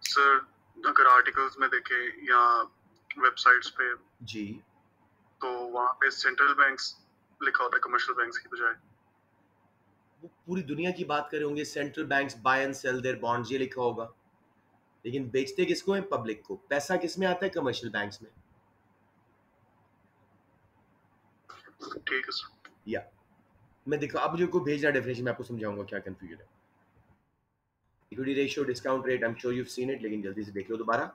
सर अगर आर्टिकल्स में देखे या वेबसाइट्स पे जी, तो वहाँ पे सेंट्रल बैंक्स लिखा होता है कमर्शियल बैंक्स की बजाय। वो पूरी दुनिया की बात कर रहे होंगे, central banks buy and sell their bonds, ये लिखा होगा। लेकिन बेचते किसको है? पब्लिक को। पैसा किस में आता है? कमर्शियल बैंक्स में। ठीक है सर। या मैं देखो अब जो को भेजना डेफिनेशन मैं आपको समझाऊंगा क्या कंफ्यूजन है। Equity ratio, discount rate, I am sure you have seen it, लेकिन जल्दी से देख लो दोबारा।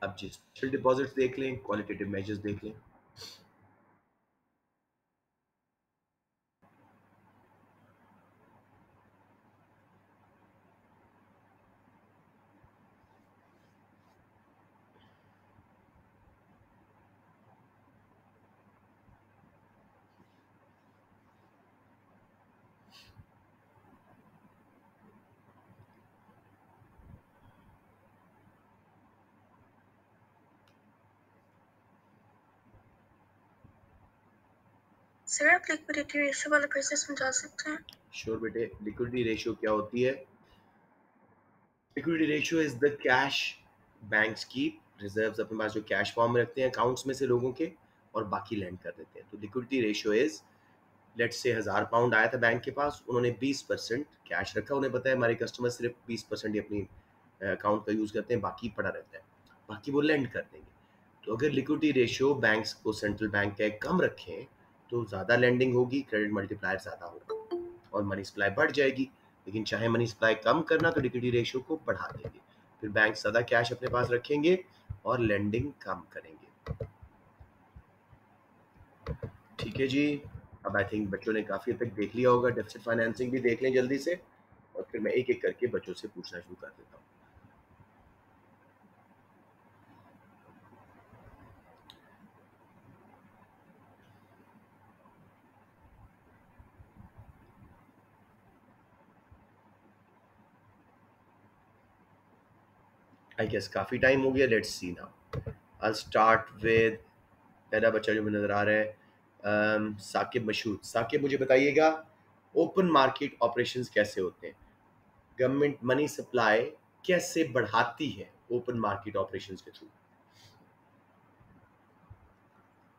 अब जी स्पेशल डिपॉजिट्स देख लें, क्वालिटेटिव मेजर्स देख लें। सर आप लिक्विडिटी रेशियो वाला फिर से समझा सकते हैं? श्योर बेटे, लिक्विडिटी रेशियो क्या होती है? Liquidity ratio is the cash banks की रिजर्व्स अपने पास जो कैश फॉर्म में रखते हैं अकाउंट्स में से लोगों के, और बाकी लैंड कर देते हैं। तो liquidity ratio is, let's say 1000 pound आया था बैंक के पास, उन्होंने 20% कैश रखा, उन्हें पता है हमारे कस्टमर सिर्फ 20% ही अपनी अकाउंट का यूज करते हैं, बाकी पड़ा रहता है, बाकी वो लैंड कर देंगे। तो अगर लिक्विडिटी रेशियो बैंक्स को सेंट्रल बैंक का कम रखें तो ज़्यादा लैंडिंग होगी, क्रेडिट मल्टीप्लायर ज़्यादा होगा और मनी सप्लाई बढ़ जाएगी। लेकिन चाहे मनी सप्लाई कम करना तो लिक्विडिटी रेशियो को बढ़ा देंगे, फिर बैंक ज़्यादा कैश अपने पास रखेंगे और लैंडिंग कम करेंगे। ठीक है जी। अब आई थिंक बच्चों ने काफ़ी हद तक देख लिया होगा, डेफिसिट फाइनेंसिंग भी देख लें जल्दी से, और फिर मैं एक एक करके बच्चों से पूछना शुरू कर देता हूँ। आई गेस काफ़ी टाइम हो गया, let's see now. I start with पहला बच्चा जो मुझे नज़र आ रहा है, साकिब मशहूद। साकिब मुझे बताइएगा ओपन मार्केट ऑपरेशंस कैसे होते हैं? गवर्नमेंट मनी सप्लाई कैसे बढ़ाती है ओपन मार्केट ऑपरेशंस के थ्रू?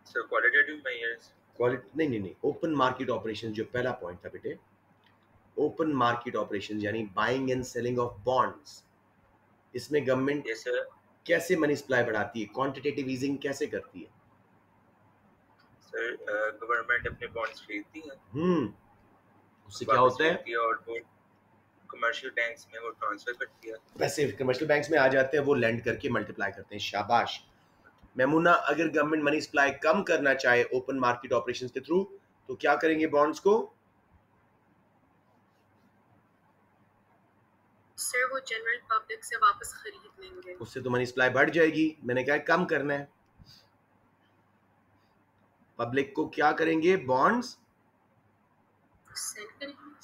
Sir qualitative measures. नहीं नहीं नहीं, ओपन मार्केट ऑपरेशंस जो पहला पॉइंट था बेटे, ओपन मार्केट ऑपरेशंस यानी buying and selling of bonds, इसमें गवर्नमेंट यस सर। कैसे मनी सप्लाई बढ़ाती है? क्वांटिटेटिव ईजिंग कैसे करती है? सर गवर्नमेंट अपने बॉन्ड्स खरीदती है, उससे क्या होता है? और वो कमर्शियल बैंक्स में वो ट्रांसफर करती है, पैसे कमर्शियल बैंक्स में आ जाते हैं, वो लैंड करके मल्टीप्लाई करते हैं। शाबाश मेमुना। अगर गवर्नमेंट मनी सप्लाई कम करना चाहे ओपन मार्केट ऑपरेशंस के थ्रू तो क्या करेंगे? बॉन्ड्स को सर वो जनरल पब्लिक से वापस खरीद लेंगे। उससे तो मनी सप्लाई बढ़ जाएगी। मैंने कहा कम करना है। पब्लिक को क्या करेंगे? बॉन्ड्स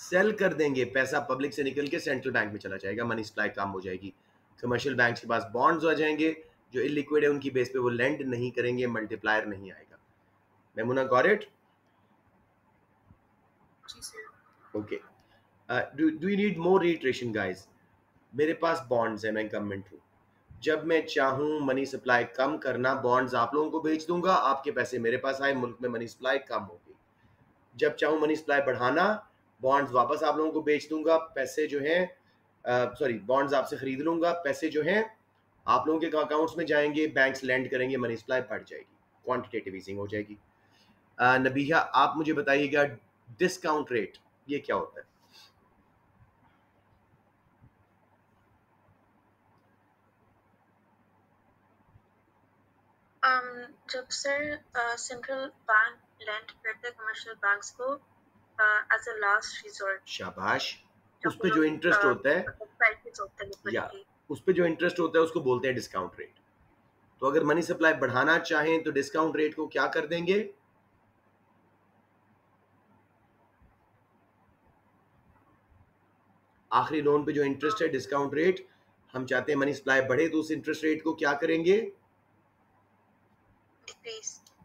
सेल कर देंगे, पैसा पब्लिक से निकल के सेंट्रल बैंक में चला जाएगा, मनी सप्लाई कम हो जाएगी। कमर्शियल बैंक के पास बॉन्ड्स आ जाएंगे जो इलिक्विड है, उनकी बेस पे वो लेंड नहीं करेंगे, मल्टीप्लायर नहीं आएगा। Memuna got it? Okay, do you need more reiteration guys? मेरे पास बॉन्ड्स है, मैं गवर्नमेंट हूँ, जब मैं चाहूँ मनी सप्लाई कम करना, बॉन्ड्स आप लोगों को बेच दूंगा, आपके पैसे मेरे पास आए, मुल्क में मनी सप्लाई कम हो गई। जब चाहूँ मनी सप्लाई बढ़ाना, बॉन्ड्स वापस आप लोगों को बेच दूंगा, पैसे जो हैं सॉरी बॉन्ड्स आपसे खरीद लूंगा, पैसे जो हैं आप लोगों के अकाउंट्स में जाएंगे, बैंक्स लैंड करेंगे, मनी सप्लाई बढ़ जाएगी, क्वांटिटेटिव ईजिंग हो जाएगी। नबीहा आप मुझे बताइएगा डिस्काउंट रेट ये क्या होता है? जब सर सेंट्रल बैंक लैंड करते हैं कमर्शियल बैंक्स को एज अ लास्ट रिजॉर्ट। शाबाश। उस पे जो इंटरेस्ट होता है या उस पे जो इंटरेस्ट होता है उसको बोलते हैं डिस्काउंट रेट। तो अगर मनी सप्लाई बढ़ाना चाहें तो डिस्काउंट रेट को क्या कर देंगे? आखिरी लोन पे जो इंटरेस्ट है डिस्काउंट रेट, हम चाहते हैं मनी सप्लाई बढ़े तो उस इंटरेस्ट रेट को क्या करेंगे?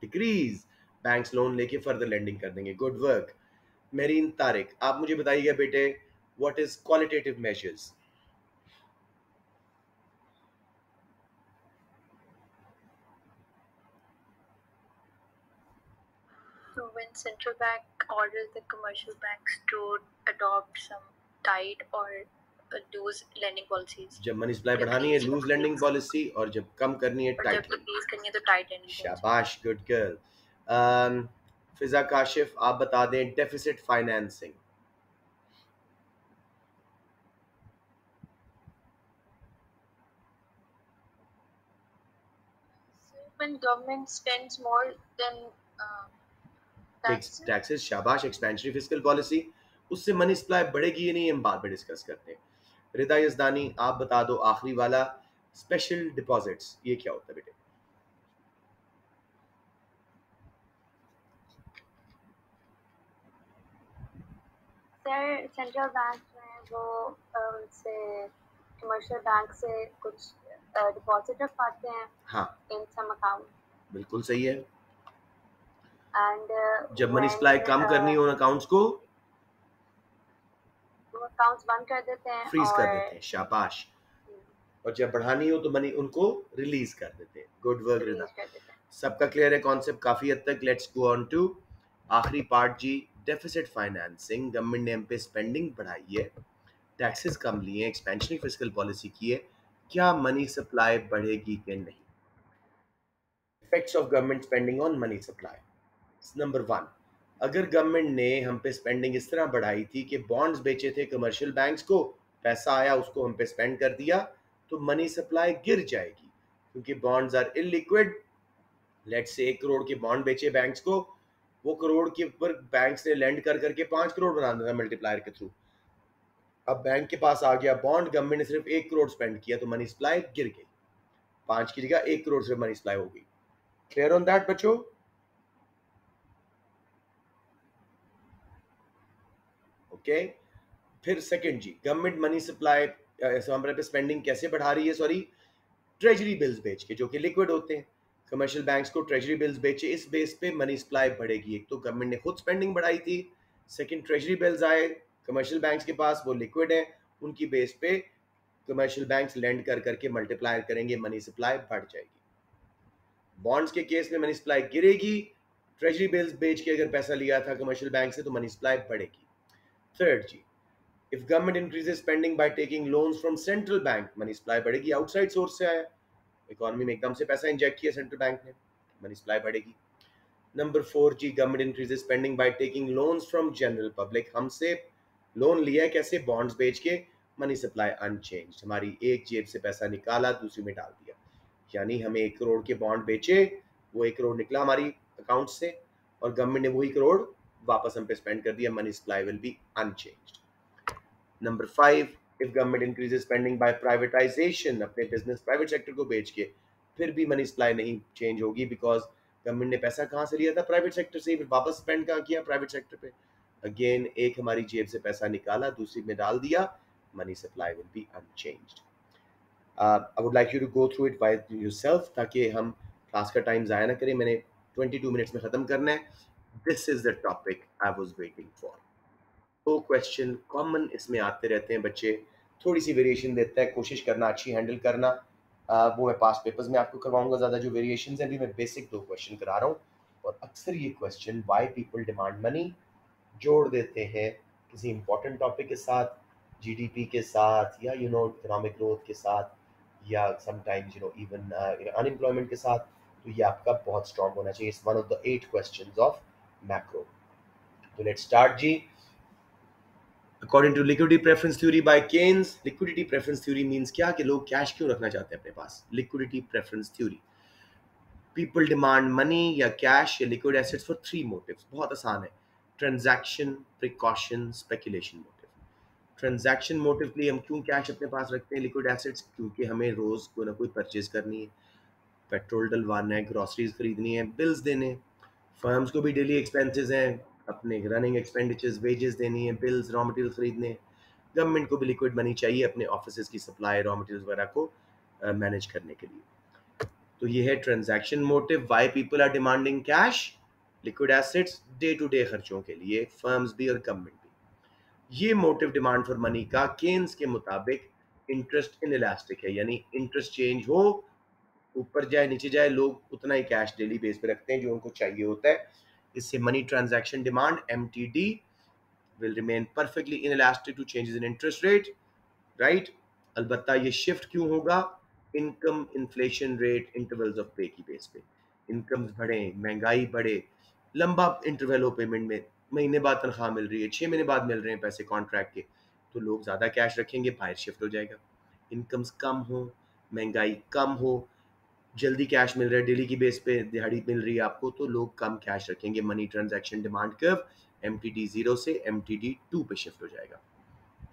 डिक्रीज। बैंक्स लोन लेके फर्दर लेंडिंग कर देंगे। Good work. मेरीन तारिक, आप मुझे बताइएगा बेटे, what is qualitative measures? So when central bank orders the commercial banks to adopt some tight or loose lending policies, जब मनी सप्लाई जब बढ़ानी है ease लूज लेंडिंग पॉलिसी, और जब कम करनी है और टाइट जब लेंडिंग। increase करनी है तो टाइट lending policy। शाबाश, गुड गर्ल। फिजा काशिफ, आप बता दें deficit financing. When government spends more than taxes. Taxes, शाबाश। एक्सपेंशनरी फिस्कल पॉलिसी, उससे मनी सप्लाई बढ़ेगी या नहीं, हम बाद में डिस्कस करते हैं। रिदा यजदानी, आप बता दो आखिरी वाला, स्पेशल डिपॉजिट्स, ये क्या होता है बेटे? सर सेंट्रल बैंक में वो उनसे कमर्शियल बैंक से कुछ डिपॉजिट रखवाते हैं हाँ, इन सम अकाउंट, बिल्कुल सही है। एंड जब मनी सप्लाई कम करनी हो उन अकाउंट्स को वो अकाउंट्स बंद कर देते हैं फ्रीज और कर देते हैं, शाबाश। और जब बढ़ानी हो तो मनी उनको रिलीज कर देते हैं। गुड वर्क रिदा। रिलीज कर देते हैं। सबका क्लियर है कॉन्सेप्ट काफी हद तक? लेट्स गो ऑन टू आखिरी पार्ट जी, डेफिसिट फाइनेंसिंग। गवर्नमेंट ने हम पे स्पेंडिंग बढ़ाई है, टैक्सेस कम लिए, एक्सपेंशनरी फिस्कल पॉलिसी की है, क्या मनी सप्लाई बढ़ेगी कि नहीं? Effects of government spending on money supply. Number 1, अगर गवर्नमेंट ने हम पे स्पेंडिंग इस तरह बढ़ाई थी कि बॉन्ड्स बेचे थे कमर्शियल बैंक्स को, पैसा आया उसको हम पे स्पेंड कर दिया, तो मनी सप्लाई गिर जाएगी, क्योंकि bonds are illiquid. Let's say 1 crore के बॉन्ड बेचे बैंक्स को, वो करोड़ के ऊपर बैंक्स ने लेंड कर करके 5 करोड़ बना दिया मल्टीप्लायर के थ्रू। अब बैंक के पास आ गया बॉन्ड, गवर्नमेंट ने सिर्फ 1 करोड़ स्पेंड किया, तो मनी सप्लाई गिर गई, 5 की जगह 1 करोड़ सिर्फ मनी सप्लाई हो गई। क्लियर ऑन दैट बच्चों? ओके। फिर सेकंड जी, गवर्नमेंट मनी सप्लाई पे स्पेंडिंग कैसे बढ़ा रही है? सॉरी, ट्रेजरी बिल्स बेच के, जो कि लिक्विड होते हैं। कमर्शियल बैंक्स को ट्रेजरी बिल्स बेचे, इस बेस पे मनी सप्लाई बढ़ेगी। एक तो गवर्नमेंट ने खुद स्पेंडिंग बढ़ाई थी, सेकंड ट्रेजरी बिल्स आए कमर्शियल बैंक्स के पास, वो लिक्विड है, उनकी बेस पे कमर्शियल बैंक्स लेंड कर करके मल्टीप्लाई करेंगे, मनी सप्लाई बढ़ जाएगी। बॉन्ड्स के केस में मनी सप्लाई गिरेगी, ट्रेजरी बिल्स बेच के अगर पैसा लिया था कमर्शियल बैंक से तो मनी सप्लाई बढ़ेगी। थर्ड जी, if government increases spending by taking loans from central bank, money supply बढ़ेगी, आउटसाइड सोर्स से आया, इकोनॉमी में एकदम से पैसा इंजेक्ट किया सेंट्रल बैंक ने, मनी सप्लाई बढ़ेगी। नंबर 4 जी, government increases spending by taking loans from general public, हमसे लोन लिया कैसे? बॉन्ड्स बेच के, मनी सप्लाई अनचेंज्ड, हमारी एक जेब से पैसा निकाला दूसरी में डाल दिया, यानी हमें 1 करोड़ के बॉन्ड बेचे, वो 1 करोड़ निकला हमारी अकाउंट से, और गवर्नमेंट ने वही करोड़ वापस हम पे स्पेंड कर दिया, money supply will be unchanged. Number 5, if government increases spending by privatisation, अपने बिजनेस प्राइवेट सेक्टर को बेच के, फिर भी मनी सप्लाई नहीं चेंज होगी, बिकॉज गवर्नमेंट ने पैसा कहाँ से लिया था? प्राइवेट सेक्टर से, फिर वापस स्पेंड कहाँ किया? प्राइवेट सेक्टर पे। अगेन एक हमारी जेब से पैसा निकाला दूसरी में डाल दिया, money supply will be unchanged. I would like you to go through it by yourself, ताकि हम क्लास का टाइम ज़ाया ना करें, मैंने 22 मिनट्स में ख़त्म करना है। This is the topic I was waiting for. तो क्वेश्चन कॉमन इसमें आते रहते हैं बच्चे, थोड़ी सी वेरिएशन देता है, कोशिश करना अच्छी हैंडल करना। वो मैं पास पेपर्स में आपको करवाऊंगा ज़्यादा, जो वेरिएशंस हैं, अभी मैं बेसिक 2 क्वेश्चन करा रहा हूँ। और अक्सर ये question why people demand money जोड़ देते हैं किसी इंपॉर्टेंट टॉपिक के साथ, जीडीपी के साथ, या इकोनॉमिक ग्रोथ के साथ, या समटाइम्स इवन अनएम्प्लॉयमेंट के साथ। तो ये आपका बहुत स्ट्रॉन्ग होना चाहिए। It's one of the 8 questions of macro. तो लेट्स स्टार्ट जी। According to liquidity preference theory by Keynes, liquidity preference theory means क्या कि लोग कैश क्यों रखना चाहते हैं अपने पास? Liquidity preference theory, people demand money या कैश या liquid assets for 3 motives. बहुत आसान है, transaction, precaution, speculation motive. Transaction motive के लिए हम क्यों कैश अपने पास रखते हैं liquid assets? क्योंकि हमें रोज कोई ना कोई परचेज करनी है, पेट्रोल डलवाना है, ग्रोसरीज खरीदनी है, बिल्स देने हैं, फर्म्स को भी डेली एक्सपेंसेस हैं, अपने रनिंग एक्सपेंडिचर्स, वेजेस देनी है, बिल्स, रॉ मटेरियल खरीदने हैं, गवर्नमेंट को भी लिक्विड मनी चाहिए अपने ऑफिस की सप्लाई रॉ मटेरियल वगैरह को मैनेज करने के लिए। तो ये है transaction motive, why people are demanding cash, liquid assets day to day खर्चों के लिए, फर्म्स भी और गवर्नमेंट भी। ये मोटिव डिमांड फॉर मनी का केन्स के मुताबिक इंटरेस्ट इन इलास्टिक है, यानी इंटरेस्ट चेंज हो, ऊपर जाए नीचे जाए, लोग उतना ही कैश डेली बेस पे रखते हैं जो उनको चाहिए होता है। इससे money transaction demand MTD will remain perfectly inelastic to changes in interest rate, right? अलबत्ता ये शिफ्ट क्यों होगा? Income inflation rate intervals of पे की बेस पे, इनकम्स बढ़े, महंगाई बढ़े, लंबा इंटरवल हो पेमेंट में, महीने बाद तनख्वाह मिल रही है, 6 महीने बाद मिल रहे हैं पैसे कॉन्ट्रैक्ट के, तो लोग ज़्यादा कैश रखेंगे, बाहर शिफ्ट हो जाएगा। इनकम्स कम हो, महंगाई कम हो, जल्दी कैश मिल रहा है, डेली की बेस पे दिहाड़ी मिल रही है आपको, तो लोग कम कैश रखेंगे। Money transaction demand curve MTD 0 से MTD 2 पे शिफ्ट हो जाएगा।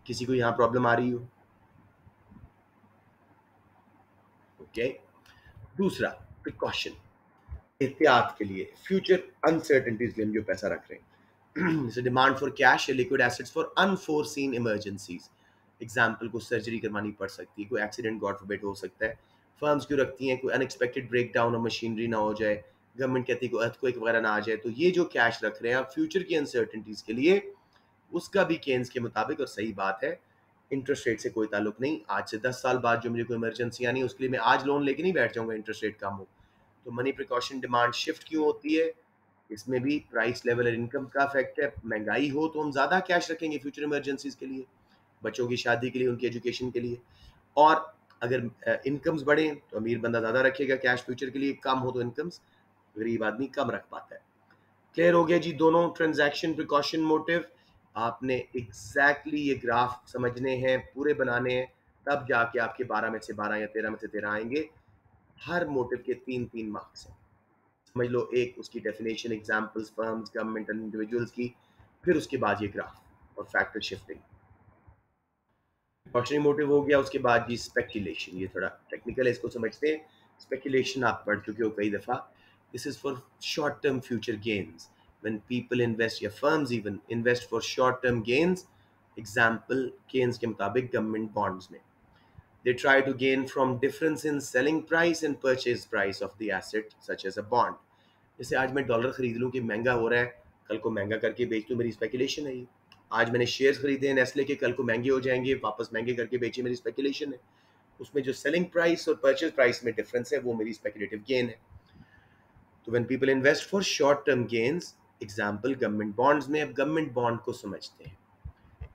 किसी को यहाँ प्रॉब्लम आ रही हो? ओके। दूसरा प्रिकॉशन, एहतियात के लिए, फ्यूचर अनसर्टेनिटीज के लिए हम जो पैसा रख रहे हैं। जैसे डिमांड फॉर कैश या liquid assets for unforeseen emergencies. Example को सर्जरी करवानी पड़ सकती है, कोई एक्सीडेंट गॉड फॉरबिड हो सकता है, फर्म्स क्यों रखती हैं? कोई unexpected break down of machinery ना हो जाए, गवर्नमेंट कहती है कोई अर्थक्वेक वगैरह ना आ जाए, तो ये जो कैश रख रहे हैं आप फ्यूचर की अनसर्टेनिटीज के लिए, उसका भी केन्स के मुताबिक, और सही बात है, इंटरेस्ट रेट से कोई ताल्लुक नहीं। आज से 10 साल बाद जो मुझे कोई इमरजेंसी आनी है, उसके लिए मैं आज लोन लेके नहीं बैठ जाऊंगा इंटरेस्ट रेट कम हो। तो मनी प्रिकॉशन डिमांड शिफ्ट क्यों होती है? इसमें भी प्राइस लेवल और इनकम का इफेक्ट है। महंगाई हो तो हम ज़्यादा कैश रखेंगे फ्यूचर इमरजेंसीज के लिए, बच्चों की शादी के लिए, उनकी एजुकेशन के लिए। और अगर इनकम्स बढ़े तो अमीर बंदा ज़्यादा रखेगा कैश फ्यूचर के लिए, कम हो तो इनकम्स गरीब आदमी कम रख पाता है। क्लियर हो गया जी दोनों ट्रांजैक्शन प्रिकॉशन मोटिव? आपने एग्जैक्टली ये ग्राफ समझने हैं, पूरे बनाने हैं, तब जाके आपके 12 में से 12 या 13 में से 13 आएंगे। हर मोटिव के 3-3 मार्क्स हैं। समझ लो, एक उसकी definition, examples, firms, government and individuals की, फिर उसके बाद ये ग्राफ और फैक्टर शिफ्टिंग। प्रिकॉशनरी मोटिव हो गया, उसके बाद जी स्पेकुलेशन, ये थोड़ा टेक्निकल है, इसको समझते हैं। स्पेकुलेशन आप पढ़ चुके हो कई दफ़ा। This is for short term future gains, when people invest या firms even invest for short term gains. Example Keynes के मुताबिक गवर्नमेंट बॉन्ड्स में, they try to gain from difference in selling price and purchase price of the asset such as a bond। जैसे आज मैं dollar खरीद लूँ कि महंगा हो रहा है, कल को महंगा करके बेच दूँ, मेरी स्पेकुलेशन है ये। आज मैंने शेयर्स खरीदे हैं नेस्ले के, कल को महंगे हो जाएंगे, वापस महंगे करके बेचे, मेरी स्पेकुलेशन है। उसमें जो सेलिंग प्राइस और परचेज प्राइस में डिफरेंस है, वो मेरी स्पेकुलेटिव गेन है। तो when people invest for short term gains, example government bonds में। अब गवर्नमेंट बॉन्ड को समझते हैं।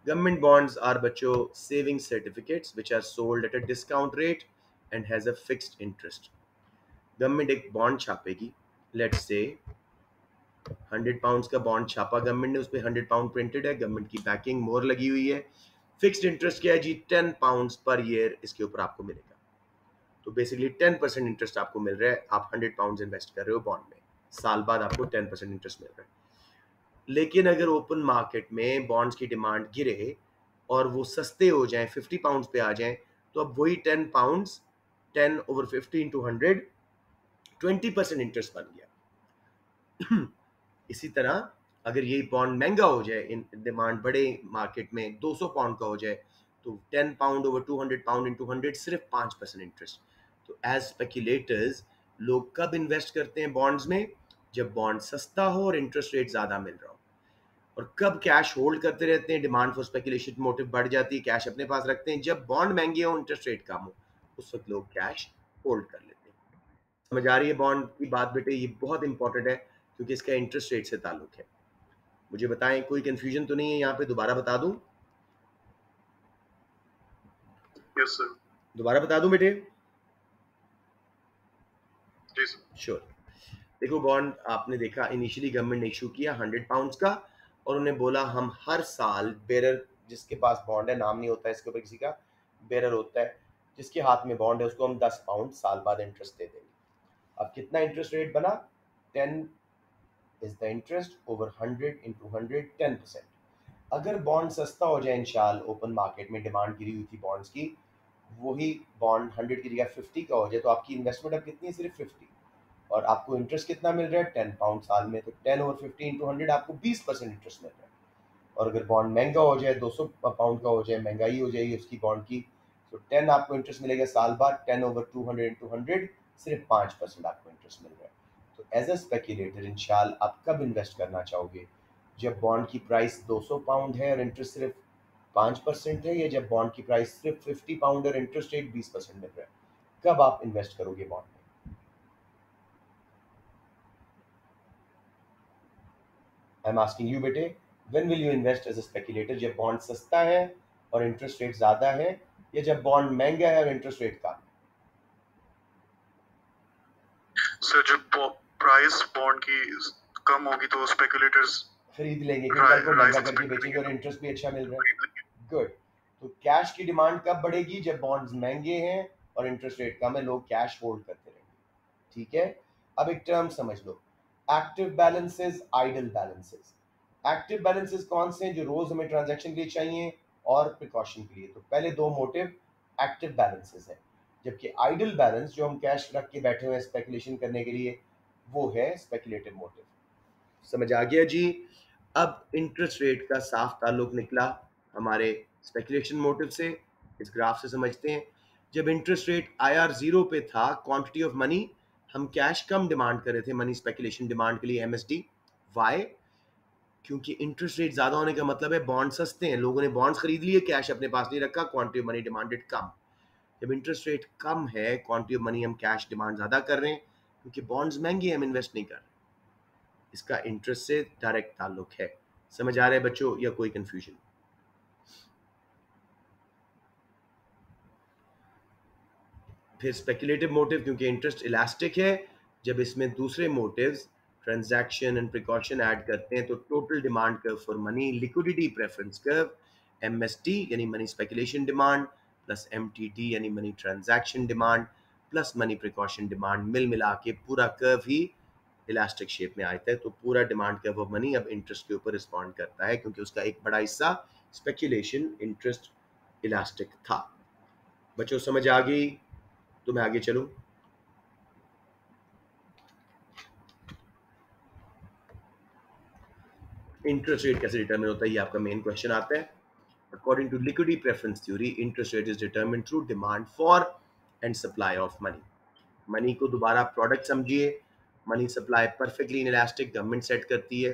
Government bonds are बच्चों saving certificates which are sold at a discount rate and has a fixed interest। Government एक bond छापेगी, let's say 100 pounds का bond छापा government ने, उस पर 100 पाउंड प्रिंटेड है, गवर्नमेंट की बैकिंग मोर लगी हुई है। फिक्स्ड इंटरेस्ट क्या है जी? 10 पाउंड्स पर ईयर इसके ऊपर आपको मिलेगा। तो बेसिकली 10% इंटरेस्ट आपको मिल रहा है। आप 100 पाउंड्स इन्वेस्ट कर रहे हो बॉन्ड में, साल बाद आपको 10% इंटरेस्ट मिल रहा है। लेकिन अगर ओपन मार्केट में बॉन्ड्स की डिमांड गिरे और वो सस्ते हो जाएं, 50 पाउंड्स पे आ जाएं, तो अब वही 10 पाउंड्स 10 ओवर 50 इंटू 100 20% इंटरेस्ट बन गया। इसी तरह अगर यही बॉन्ड महंगा हो जाए, इन डिमांड बढ़े मार्केट में, 200 पाउंड का हो जाए, तो 10 पाउंड ओवर 200 पाउंड इंटू 100 सिर्फ 5% इंटरेस्ट। तो एज स्पेक्युलेटर्स लोग कब इन्वेस्ट करते हैं बॉन्ड्स में? जब बॉन्ड सस्ता हो और इंटरेस्ट रेट ज़्यादा मिल रहा हो। और कब कैश होल्ड करते रहते हैं? डिमांड फॉर स्पेकुलेशन मोटिव बढ़ जाती है, कैश अपने पास रखते हैं। जब बॉन्ड महंगे हो, इंटरेस्ट रेट कम हो, उस वक्त लोग कैश होल्ड कर लेते हैं। समझ आ रही है बॉन्ड की बात बेटे? ये बहुत इंपॉर्टेंट है क्योंकि इसका इंटरेस्ट रेट से ताल्लुक है। मुझे बताएं, कोई कंफ्यूजन तो नहीं है यहाँ पे? दोबारा बता दूं? Yes sir. दोबारा बता दूं बेटे? जी सर। श्योर। देखो, बॉन्ड आपने देखा इनिशियली गवर्नमेंट ने इशू किया 100 पाउंड्स का, और उन्हें बोला हम हर साल बेरर, जिसके पास बॉन्ड है, नाम नहीं होता है इसके ऊपर किसी का, बेरर होता है, जिसके हाथ में बॉन्ड है, उसको हम 10 पाउंड साल बाद इंटरेस्ट दे देंगे। अब कितना इंटरेस्ट रेट बना? 10 is the interest over 100 into 100, 10%। अगर बॉन्ड सस्ता हो जाए इंशाल, ओपन मार्केट में डिमांड गिरी हुई थी बॉन्ड्स की, वही बॉन्ड 100 की जगह 50 का हो जाए, तो आपकी इन्वेस्टमेंट अब कितनी है? सिर्फ 50, और आपको इंटरेस्ट कितना मिल रहा है? 10 पाउंड साल में। तो 10 ओवर 50 इंटू 100 आपको 20% इंटरेस्ट मिल रहा है। और अगर बॉन्ड महंगा हो जाए, 200 पाउंड का हो जाए, महंगाई हो जाएगी उसकी बॉन्ड की, तो 10 आपको इंटरेस्ट मिलेगा साल बाद। 10 ओवर 200 इंटू 100 सिर्फ 5% आपको इंटरेस्ट मिल रहा है। तो एज अ स्पेक्युलेटर इंशाल्लाह आप कब इन्वेस्ट करना चाहोगे? जब बॉन्ड की प्राइस 200 पाउंड है और इंटरेस्ट सिर्फ 5% है, या जब बॉन्ड की प्राइस सिर्फ 50 पाउंड और इंटरेस्ट रेट 20% मिल रहा है? कब आप इन्वेस्ट करोगे बॉन्ड में? आई एम आस्किंग यू बेटे, when will you invest as a speculator? जब बॉन्ड सस्ता है और इंटरेस्ट रेट ज्यादा है, या जब बॉन्ड महंगा है और इंटरेस्ट रेट कम? सर जब प्राइस बॉन्ड की कम होगी तो स्पेकुलेटर्स खरीद लेंगे क्योंकि कल को महंगा करके बेचेंगे और इंटरेस्ट भी अच्छा मिल रहा है। गुड। तो कैश की डिमांड कब बढ़ेगी? जब बॉन्ड्स महंगे हैं और इंटरेस्ट रेट कम है, लोग कैश होल्ड करते रहेंगे। ठीक है, अब एक टर्म समझ लो, active balances, idle balances. Active balances कौन से हैं? जो रोज हमें ट्रांजैक्शन के लिए चाहिए और प्रिकॉशन के लिए। तो पहले दो मोटिव एक्टिव बैलेंसेस है, जबकि आइडल बैलेंस जो हम कैश रख के बैठे हुए हैं स्पेकुलेशन करने के लिए, वो है स्पेकुलेटिव मोटिव। समझ आ गया जी? अब इंटरेस्ट रेट का साफ ताल्लुक निकला हमारे स्पेकुलेशन मोटिव से। इस ग्राफ से समझते हैं, जब इंटरेस्ट रेट IR 0 पे था, क्वांटिटी ऑफ मनी, हम कैश कम डिमांड कर रहे थे मनी स्पेकुलेशन डिमांड के लिए, MSD। वाई? क्योंकि इंटरेस्ट रेट ज्यादा होने का मतलब है बॉन्ड सस्ते हैं, लोगों ने बॉन्ड्स खरीद लिए, कैश अपने पास नहीं रखा, क्वांटिटी ऑफ मनी डिमांडेड कम। जब इंटरेस्ट रेट कम है, क्वांटिटी ऑफ मनी हम कैश डिमांड ज्यादा कर रहे हैं, क्योंकि बॉन्ड्स महंगे, हम इन्वेस्ट नहीं कर रहे। इसका इंटरेस्ट से डायरेक्ट ताल्लुक है। समझ आ रहा है बच्चों, या कोई कंफ्यूजन? फिर स्पेकुलेटिव मोटिव, क्योंकि इंटरेस्ट इलास्टिक है, जब इसमें दूसरे motives transaction and precaution add करते हैं, तो total demand curve for money, liquidity preference curve, MST यानी money speculation demand plus MTD यानी money transaction demand plus money precaution demand, मिल मिला के पूरा कर्व ही इलास्टिक शेप में आता है। तो पूरा डिमांड कर्व ऑफ मनी अब इंटरेस्ट के ऊपर रिस्पॉन्ड करता है, क्योंकि उसका एक बड़ा हिस्सा स्पेकुलेशन, इंटरेस्ट, इलास्टिक था। बच्चों समझ आ गई? तो मैं आगे चलूं। इंटरेस्ट रेट कैसे डिटरमिन होता है, ये आपका मेन क्वेश्चन आता है। According to liquidity preference theory, interest rate is determined through demand for and supply of money. Money को दोबारा प्रोडक्ट समझिए, money supply perfectly inelastic government set करती है।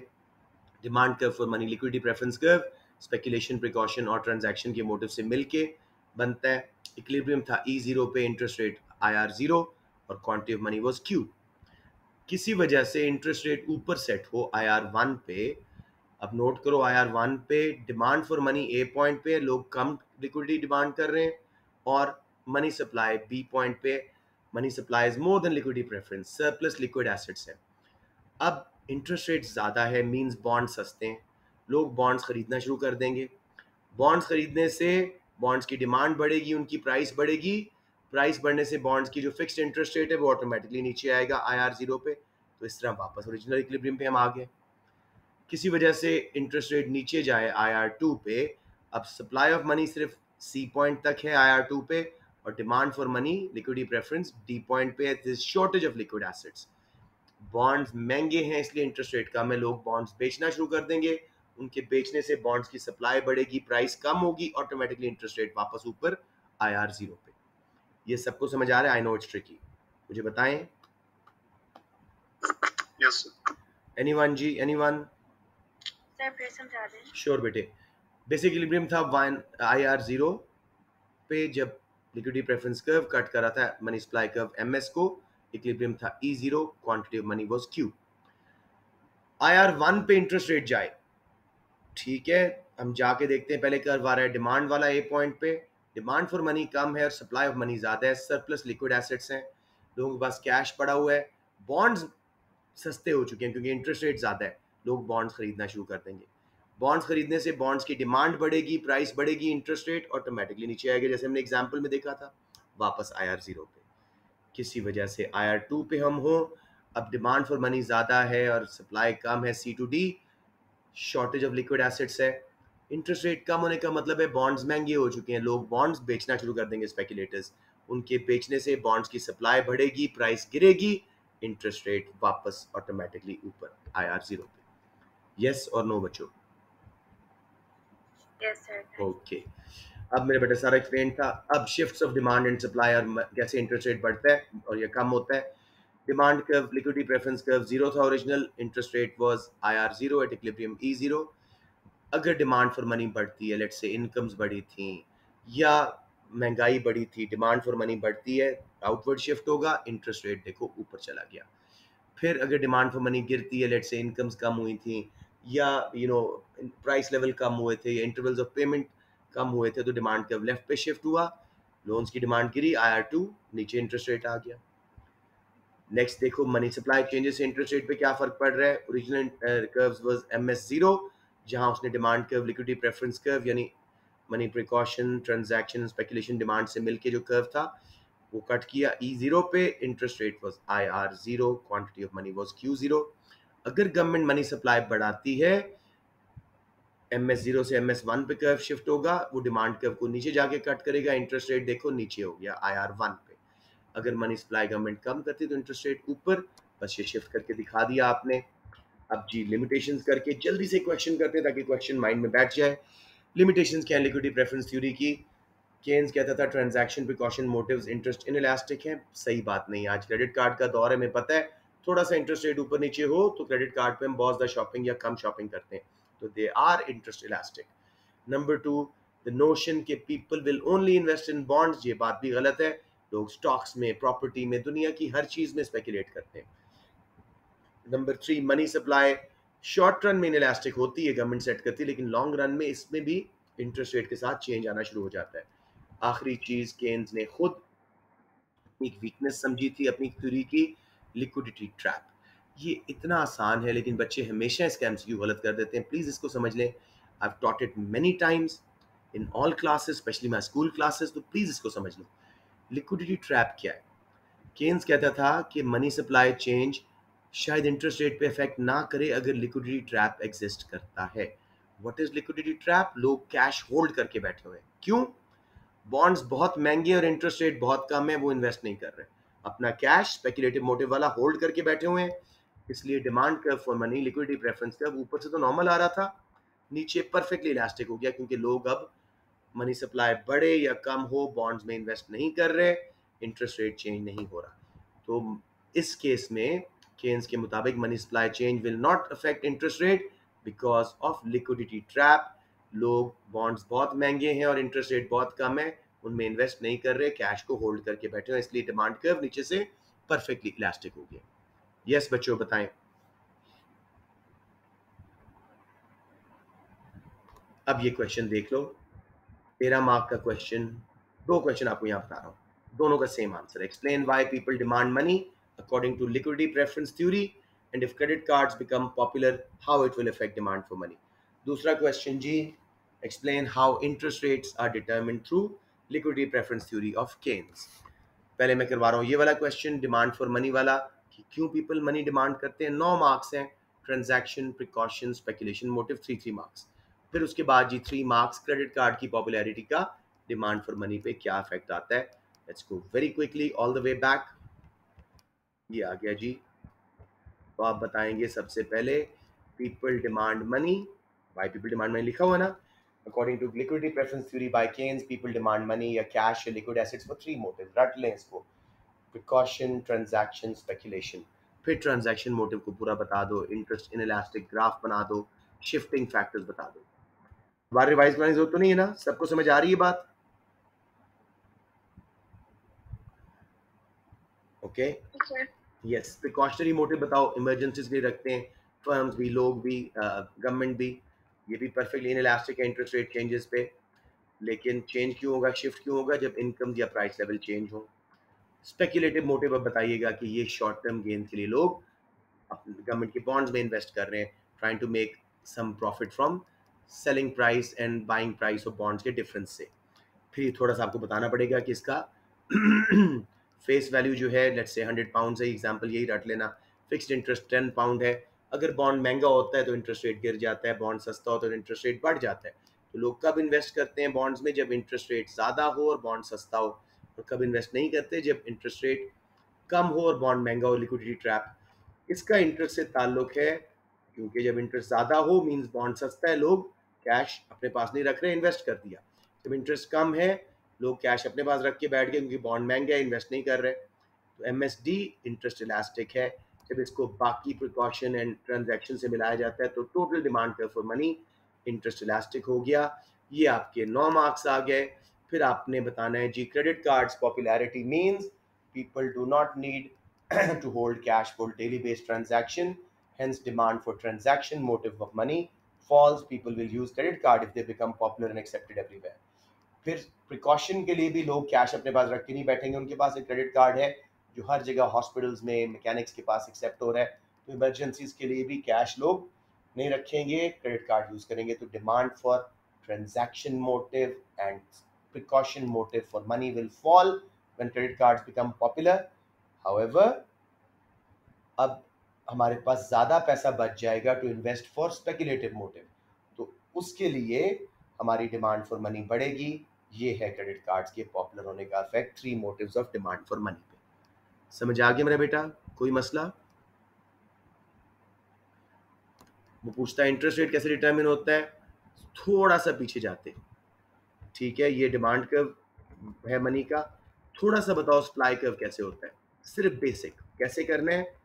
Demand curve for money, liquidity preference curve, speculation, precaution और transaction के motive से मिलके बनता है। इक्विलिब्रियम था E0 पे, इंटरेस्ट रेट IR 0 और quantity of money was Q। किसी वजह से इंटरेस्ट रेट ऊपर सेट हो IR 1 पे, अब नोट करो IR 1 पे demand for money A point पे, लोग कम लिक्विडिटी डिमांड कर रहे हैं, और मनी सप्लाई B पॉइंट पे, money supply is more than liquidity preference, surplus liquid assets है। अब इंटरेस्ट रेट ज़्यादा है, मींस बॉन्ड सस्ते हैं, लोग बॉन्ड्स खरीदना शुरू कर देंगे। बॉन्ड्स खरीदने से बॉन्ड्स की डिमांड बढ़ेगी, उनकी प्राइस बढ़ेगी, प्राइस बढ़ने से बॉन्ड्स की जो फिक्स्ड इंटरेस्ट रेट है वो ऑटोमेटिकली नीचे आएगा IR 0 पे। तो इस तरह वापस ओरिजिनल इक्विलिब्रियम पे हम आ गए। किसी वजह से इंटरेस्ट रेट नीचे जाए IR 2 पे, अब सप्लाई ऑफ मनी सिर्फ C पॉइंट तक है IR 2 पे, और demand for money, liquidity preference D point पे है। Shortage of liquid assets, bonds महंगे हैं इसलिए इंटरेस्ट रेट कम है, लोग बॉन्ड्स बेचना शुरू कर देंगे, उनके बेचने से बॉन्ड्स की सप्लाई बढ़ेगी, प्राइस कम होगी, ऑटोमेटिकली इंटरेस्ट रेट वापस ऊपर IR 0 पे। ये सबको समझ आ रहा है? आई नो इट्स ट्रिकी, मुझे बताएं। यस एनीवन जी, एनीवन? सर फिर समझा दें। श्योर बेटे। बेसिक इक्विलिब्रियम था IR 0 पे, जब लिक्विडिटी प्रेफरेंस कर्व कट कर रहा था मनी सप्लाई कर्व MS को, इक्विलिब्रियम था E0, quantity of money was Q। IR 1 पे इंटरेस्ट रेट जाए, ठीक है, हम जाके देखते हैं, पहले कर्व आ रहा है डिमांड वाला A पॉइंट पे, डिमांड फॉर मनी कम है और सप्लाई ऑफ मनी ज़्यादा है, सरप्लस लिक्विड एसेट्स हैं, लोगों के पास कैश पड़ा हुआ है, बॉन्ड्स सस्ते हो चुके हैं क्योंकि इंटरेस्ट रेट ज़्यादा है, लोग बॉन्ड्स खरीदना शुरू कर देंगे। बॉन्ड्स खरीदने से बॉन्ड्स की डिमांड बढ़ेगी, प्राइस बढ़ेगी, इंटरेस्ट रेट ऑटोमेटिकली नीचे आएगा, जैसे हमने एग्जाम्पल में देखा था, वापस IR 0 पे। किसी वजह से IR 2 पे हम हो, अब डिमांड फॉर मनी ज़्यादा है और सप्लाई कम है, C to D, shortage of liquid assets है। इंटरेस्ट रेट कम होने का मतलब है बॉन्ड्स महंगे हो चुके हैं, लोग बॉन्ड्स बेचना शुरू कर देंगे, स्पेकुलेटर्स, उनके बेचने से बॉन्ड्स की सप्लाई बढ़ेगी, प्राइस गिरेगी, इंटरेस्ट रेट वापस ऑटोमेटिकली ऊपर IR 0 पे। यस और नो बच्चों? Yes sir. ओके, अब मेरे बेटा सारा एक्सप्लेन था। अब shifts of demand and supply और कैसे इंटरेस्ट रेट बढ़ता है और ये कम होता है। Demand curve, liquidity preference curve zero था original, interest rate was IR0 at equilibrium E0। अगर डिमांड फॉर मनी बढ़ती है, लेट्स से इनकम्स बढ़ी थी या महंगाई बढ़ी थी, डिमांड फॉर मनी बढ़ती है, आउटवर्ड शिफ्ट होगा, इंटरेस्ट रेट देखो ऊपर चला गया। फिर अगर डिमांड फॉर मनी गिरती है, लेट्स से इनकम्स कम हुई थी या प्राइस लेवल कम हुए थे या इंटरवल्स ऑफ पेमेंट कम हुए थे, तो डिमांड कर्व लेफ्ट पे शिफ्ट हुआ, लोन्स की डिमांड गिरी, IR2 नीचे इंटरेस्ट रेट आ गया। नेक्स्ट देखो मनी सप्लाई चेंजेस से इंटरेस्ट रेट पे क्या फर्क पड़ रहा है। ओरिजिनल कर्व्स वाज MS0, जहां उसने demand curve liquidity preference curve यानी money precaution transaction speculation demand से मिलके जो कर्व था वो कट किया E0 पे, interest rate was IR0, quantity of money was Q0। अगर गवर्नमेंट मनी सप्लाई बढ़ाती है, MS0 से MS1 पे कर्व शिफ्ट होगा, वो डिमांड कर्व को नीचे जाके कट करेगा, इंटरेस्ट रेट देखो नीचे हो गया IR1 पे। अगर मनी सप्लाई गवर्नमेंट कम करती तो इंटरेस्ट रेट ऊपर, बस ये शिफ्ट करके दिखा दिया आपने। अब जी लिमिटेशंस करके जल्दी से क्वेश्चन करते हैं ताकि क्वेश्चन माइंड में बैठ जाए। लिमिटेशंस क्या है लिक्विडिटी प्रेफरेंस थ्योरी की? केन्स कहता था transaction precaution motives interest inelastic है। सही बात नहीं, आज क्रेडिट कार्ड का दौर है, हमें पता है थोड़ा सा इंटरेस्ट रेट ऊपर नीचे हो तो क्रेडिट कार्ड पे हम बहुत ज़्यादा शॉपिंग या कम शॉपिंग करते हैं, तो they are interest elastic. Number two, the notion के people will only invest in bonds, ये बात भी गलत है। लोग स्टॉक्स में, प्रॉपर्टी में, दुनिया की हर चीज़ में स्पेकुलेट करते हैं। Number three, money supply short run में इनइलास्टिक होती है, गवर्नमेंट सेट करती है, लेकिन लॉन्ग रन में इसमें भी इंटरेस्ट रेट के साथ चेंज आना शुरू हो जाता है। आखिरी चीज, केन्स ने खुद एक वीकनेस समझी थी अपनी थ्योरी की, लिक्विडिटी ट्रैप। ये इतना आसान है लेकिन बच्चे हमेशा इसका MCQ गलत कर देते हैं, प्लीज इसको समझ लें। I have taught it many times in all classes, specially my school classes, तो प्लीज इसको समझ लो। लिक्विडिटी ट्रैप क्या है? केन्स कहता था कि मनी सप्लाई चेंज शायद इंटरेस्ट रेट पे इफेक्ट ना करे अगर लिक्विडिटी ट्रैप एग्जिस्ट करता है। What is liquidity trap? लोग कैश होल्ड करके बैठे हुए हैं। क्यों? बॉन्ड्स बहुत महंगे और इंटरेस्ट रेट बहुत कम है, वो इन्वेस्ट नहीं कर रहे, अपना कैश स्पेकुलेटिव मोटिव वाला होल्ड करके बैठे हुए हैं। इसलिए demand curve for money, liquidity preference curve ऊपर से तो नॉर्मल आ रहा था, नीचे परफेक्टली इलास्टिक हो गया, क्योंकि लोग अब मनी सप्लाई बढ़े या कम हो बॉन्ड्स में इन्वेस्ट नहीं कर रहे, इंटरेस्ट रेट चेंज नहीं हो रहा। तो इस केस में केन्स के मुताबिक money supply change will not affect interest rate because of liquidity trap. लोग बॉन्ड्स बहुत महंगे हैं और इंटरेस्ट रेट बहुत कम है, उनमें इन्वेस्ट नहीं कर रहे, कैश को होल्ड करके बैठे हैं, इसलिए डिमांड कर्व नीचे से परफेक्टली इलास्टिक हो गया। यस बच्चों बताएं। अब ये क्वेश्चन देख लो, 13 मार्क का क्वेश्चन, दो क्वेश्चन आपको यहाँ बता रहा हूँ, दोनों का same answer. Explain why people demand money according to liquidity preference theory and if credit cards become popular how it will affect demand for money. दूसरा क्वेश्चन जी, explain how interest rates are determined through liquidity preference theory of Keynes. पहले मैं करवा रहा हूँ ये वाला question, demand for money वाला, कि क्यों पीपल मनी डिमांड करते हैं। 9 मार्क्स हैं, transaction precaution speculation motive 3 marks. फिर उसके बाद जी 3 मार्क्स क्रेडिट कार्ड की पॉपुलैरिटी का डिमांड फॉर मनी पे क्या इफेक्ट आता है। Let's go very quickly all the way back. ये आ गया जी, तो आप बताएंगे सबसे पहले people demand money, why people demand money लिखा हुआ ना, according to liquidity preference theory by Keynes people demand money या कैश या लिक्विड एसेट्स फॉर 3 मोटिव। रट लें इसको, प्रिकॉशन ट्रांजैक्शन स्पेकुलेशन। फिर ट्रांजैक्शन मोटिव को पूरा बता दो, इंटरेस्ट इनइलास्टिक ग्राफ बना दो, शिफ्टिंग फैक्टर्स बता दो। बार रिवाइज करने की जरूरत तो नहीं है ना, सबको समझ आ रही है बात? Okay yes. प्रिकॉशनरी मोटिव बताओ, इमरजेंसीज के लिए रखते हैं फर्म्स भी, लोग भी, गवर्नमेंट भी, ये भी परफेक्टली इनइलास्टिक है इंटरेस्ट रेट चेंजेस पे। लेकिन चेंज क्यों होगा, शिफ्ट क्यों होगा? जब इनकम या प्राइस लेवल चेंज हो। स्पेकुलेटिव मोटिव अब बताइएगा कि ये शॉर्ट टर्म गेन के लिए लोग गवर्नमेंट के बॉन्ड्स में इन्वेस्ट कर रहे हैं, trying to make some profit from selling price and buying price of bonds के डिफरेंस से। फिर थोड़ा सा आपको बताना पड़ेगा कि इसका फेस वैल्यू जो है, लेट्स से 100 पाउंड है, एग्जांपल यही रट लेना। फिक्स्ड इंटरेस्ट 10 पाउंड है, अगर बॉन्ड महंगा होता है तो इंटरेस्ट रेट गिर जाता है, बॉन्ड सस्ता होता है तो इंटरेस्ट रेट बढ़ जाता है। तो लोग कब इन्वेस्ट करते हैं बॉन्ड्स में? जब इंटरेस्ट रेट ज़्यादा हो और बॉन्ड सस्ता हो। और कब इन्वेस्ट नहीं करते? जब इंटरेस्ट रेट कम हो और बॉन्ड महंगा हो। लिक्विडिटी ट्रैप इसका इंटरेस्ट से ताल्लुक है, क्योंकि जब इंटरेस्ट ज़्यादा हो मींस बॉन्ड सस्ता है, लोग कैश अपने पास नहीं रख रहे, इन्वेस्ट कर दिया। जब इंटरेस्ट कम है, लोग कैश अपने पास रख के बैठ गए क्योंकि बॉन्ड महंगा है, इन्वेस्ट नहीं कर रहे। तो MSD इंटरेस्ट इलास्टिक है। जब इसको बाकी प्रिकॉशन एंड ट्रांजैक्शन से मिलाया जाता है तो total demand curve for money interest elastic हो गया। ये आपके 9 मार्क्स आ गए। फिर आपने बताना है जी credit cards popularity means people do not need to hold cash for daily based transaction, hence demand for transaction motive of money falls. People will use credit card if they become popular and accepted everywhere. फिर precaution के लिए भी लोग cash अपने पास रख के नहीं बैठेंगे, उनके पास एक क्रेडिट कार्ड है जो हर जगह हॉस्पिटल्स में मैकेनिक्स के पास एक्सेप्ट हो रहा है, तो इमरजेंसीज के लिए भी कैश लोग नहीं रखेंगे, क्रेडिट कार्ड यूज करेंगे। तो demand for transaction motive and precaution motive for money will fall when credit cards become popular. However अब हमारे पास ज़्यादा पैसा बच जाएगा to invest for speculative motive, तो उसके लिए हमारी डिमांड फॉर मनी बढ़ेगी। ये है क्रेडिट कार्ड्स के पॉपुलर होने का effect 3 motives of demand for money पे। समझ आ गया मेरा बेटा? कोई मसला? वो पूछता है इंटरेस्ट रेट कैसे डिटरमिन होता है, थोड़ा सा पीछे जाते, ठीक है? ये डिमांड कर्व है मनी का, थोड़ा सा बताओ सप्लाई कर्व कैसे होता है, सिर्फ बेसिक कैसे करना है।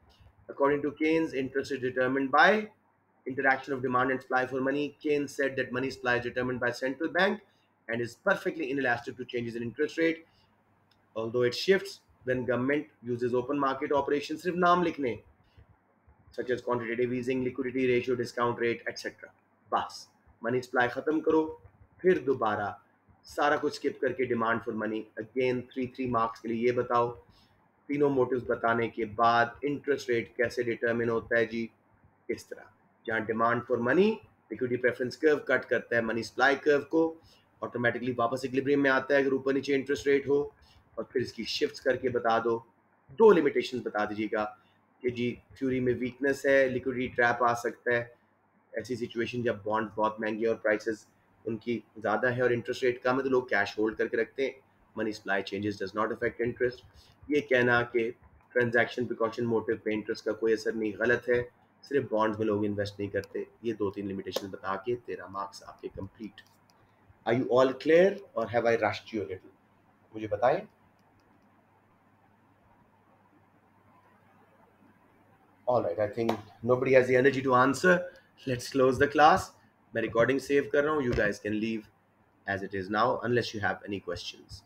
According to Keynes, interest is determined by interaction of demand and supply for money. Keynes said that money supply is determined by central bank and is perfectly inelastic to changes in interest rate, although it shifts when government uses open market operations. सिर्फ नाम लिखने, such as quantitative easing, liquidity ratio, discount rate, etc. बस money supply खत्म करो, फिर दोबारा सारा कुछ स्किप करके demand for money again 3 marks के लिए ये बताओ। तीनों मोटिव्स बताने के बाद इंटरेस्ट रेट कैसे डिटरमिन होता है जी, इस तरह, जहाँ demand for money liquidity preference curve cut करता है मनी सप्लाई कर्व को, ऑटोमेटिकली वापस इक्विलिब्रियम में आता है अगर ऊपर नीचे इंटरेस्ट रेट हो, और फिर इसकी शिफ्ट्स करके बता दो। 2 लिमिटेशंस बता दीजिएगा कि जी थ्योरी में वीकनेस है, लिक्विडिटी ट्रैप आ सकता है, ऐसी सिचुएशन जब बॉन्ड बहुत महंगे और प्राइसेस उनकी ज़्यादा है और इंटरेस्ट रेट कम है तो लोग कैश होल्ड करके रखते हैं। Money supply changes does not affect interest. ये कहना कि ट्रांजैक्शन प्रिकॉशन मोटिव पे इंटरेस्ट का कोई असर नहीं, गलत है, सिर्फ बॉन्ड्स में लोग इन्वेस्ट नहीं करते। ये 2-3 लिमिटेशन बता के 13 मार्क्स आपके complete. Are you all clear और have I rushed you a little? मुझे बताएं। All right, I think nobody has the energy to answer. Let's close the class. मैं recording save कर रहा हूँ. You guys can leave as it is now unless you have any questions.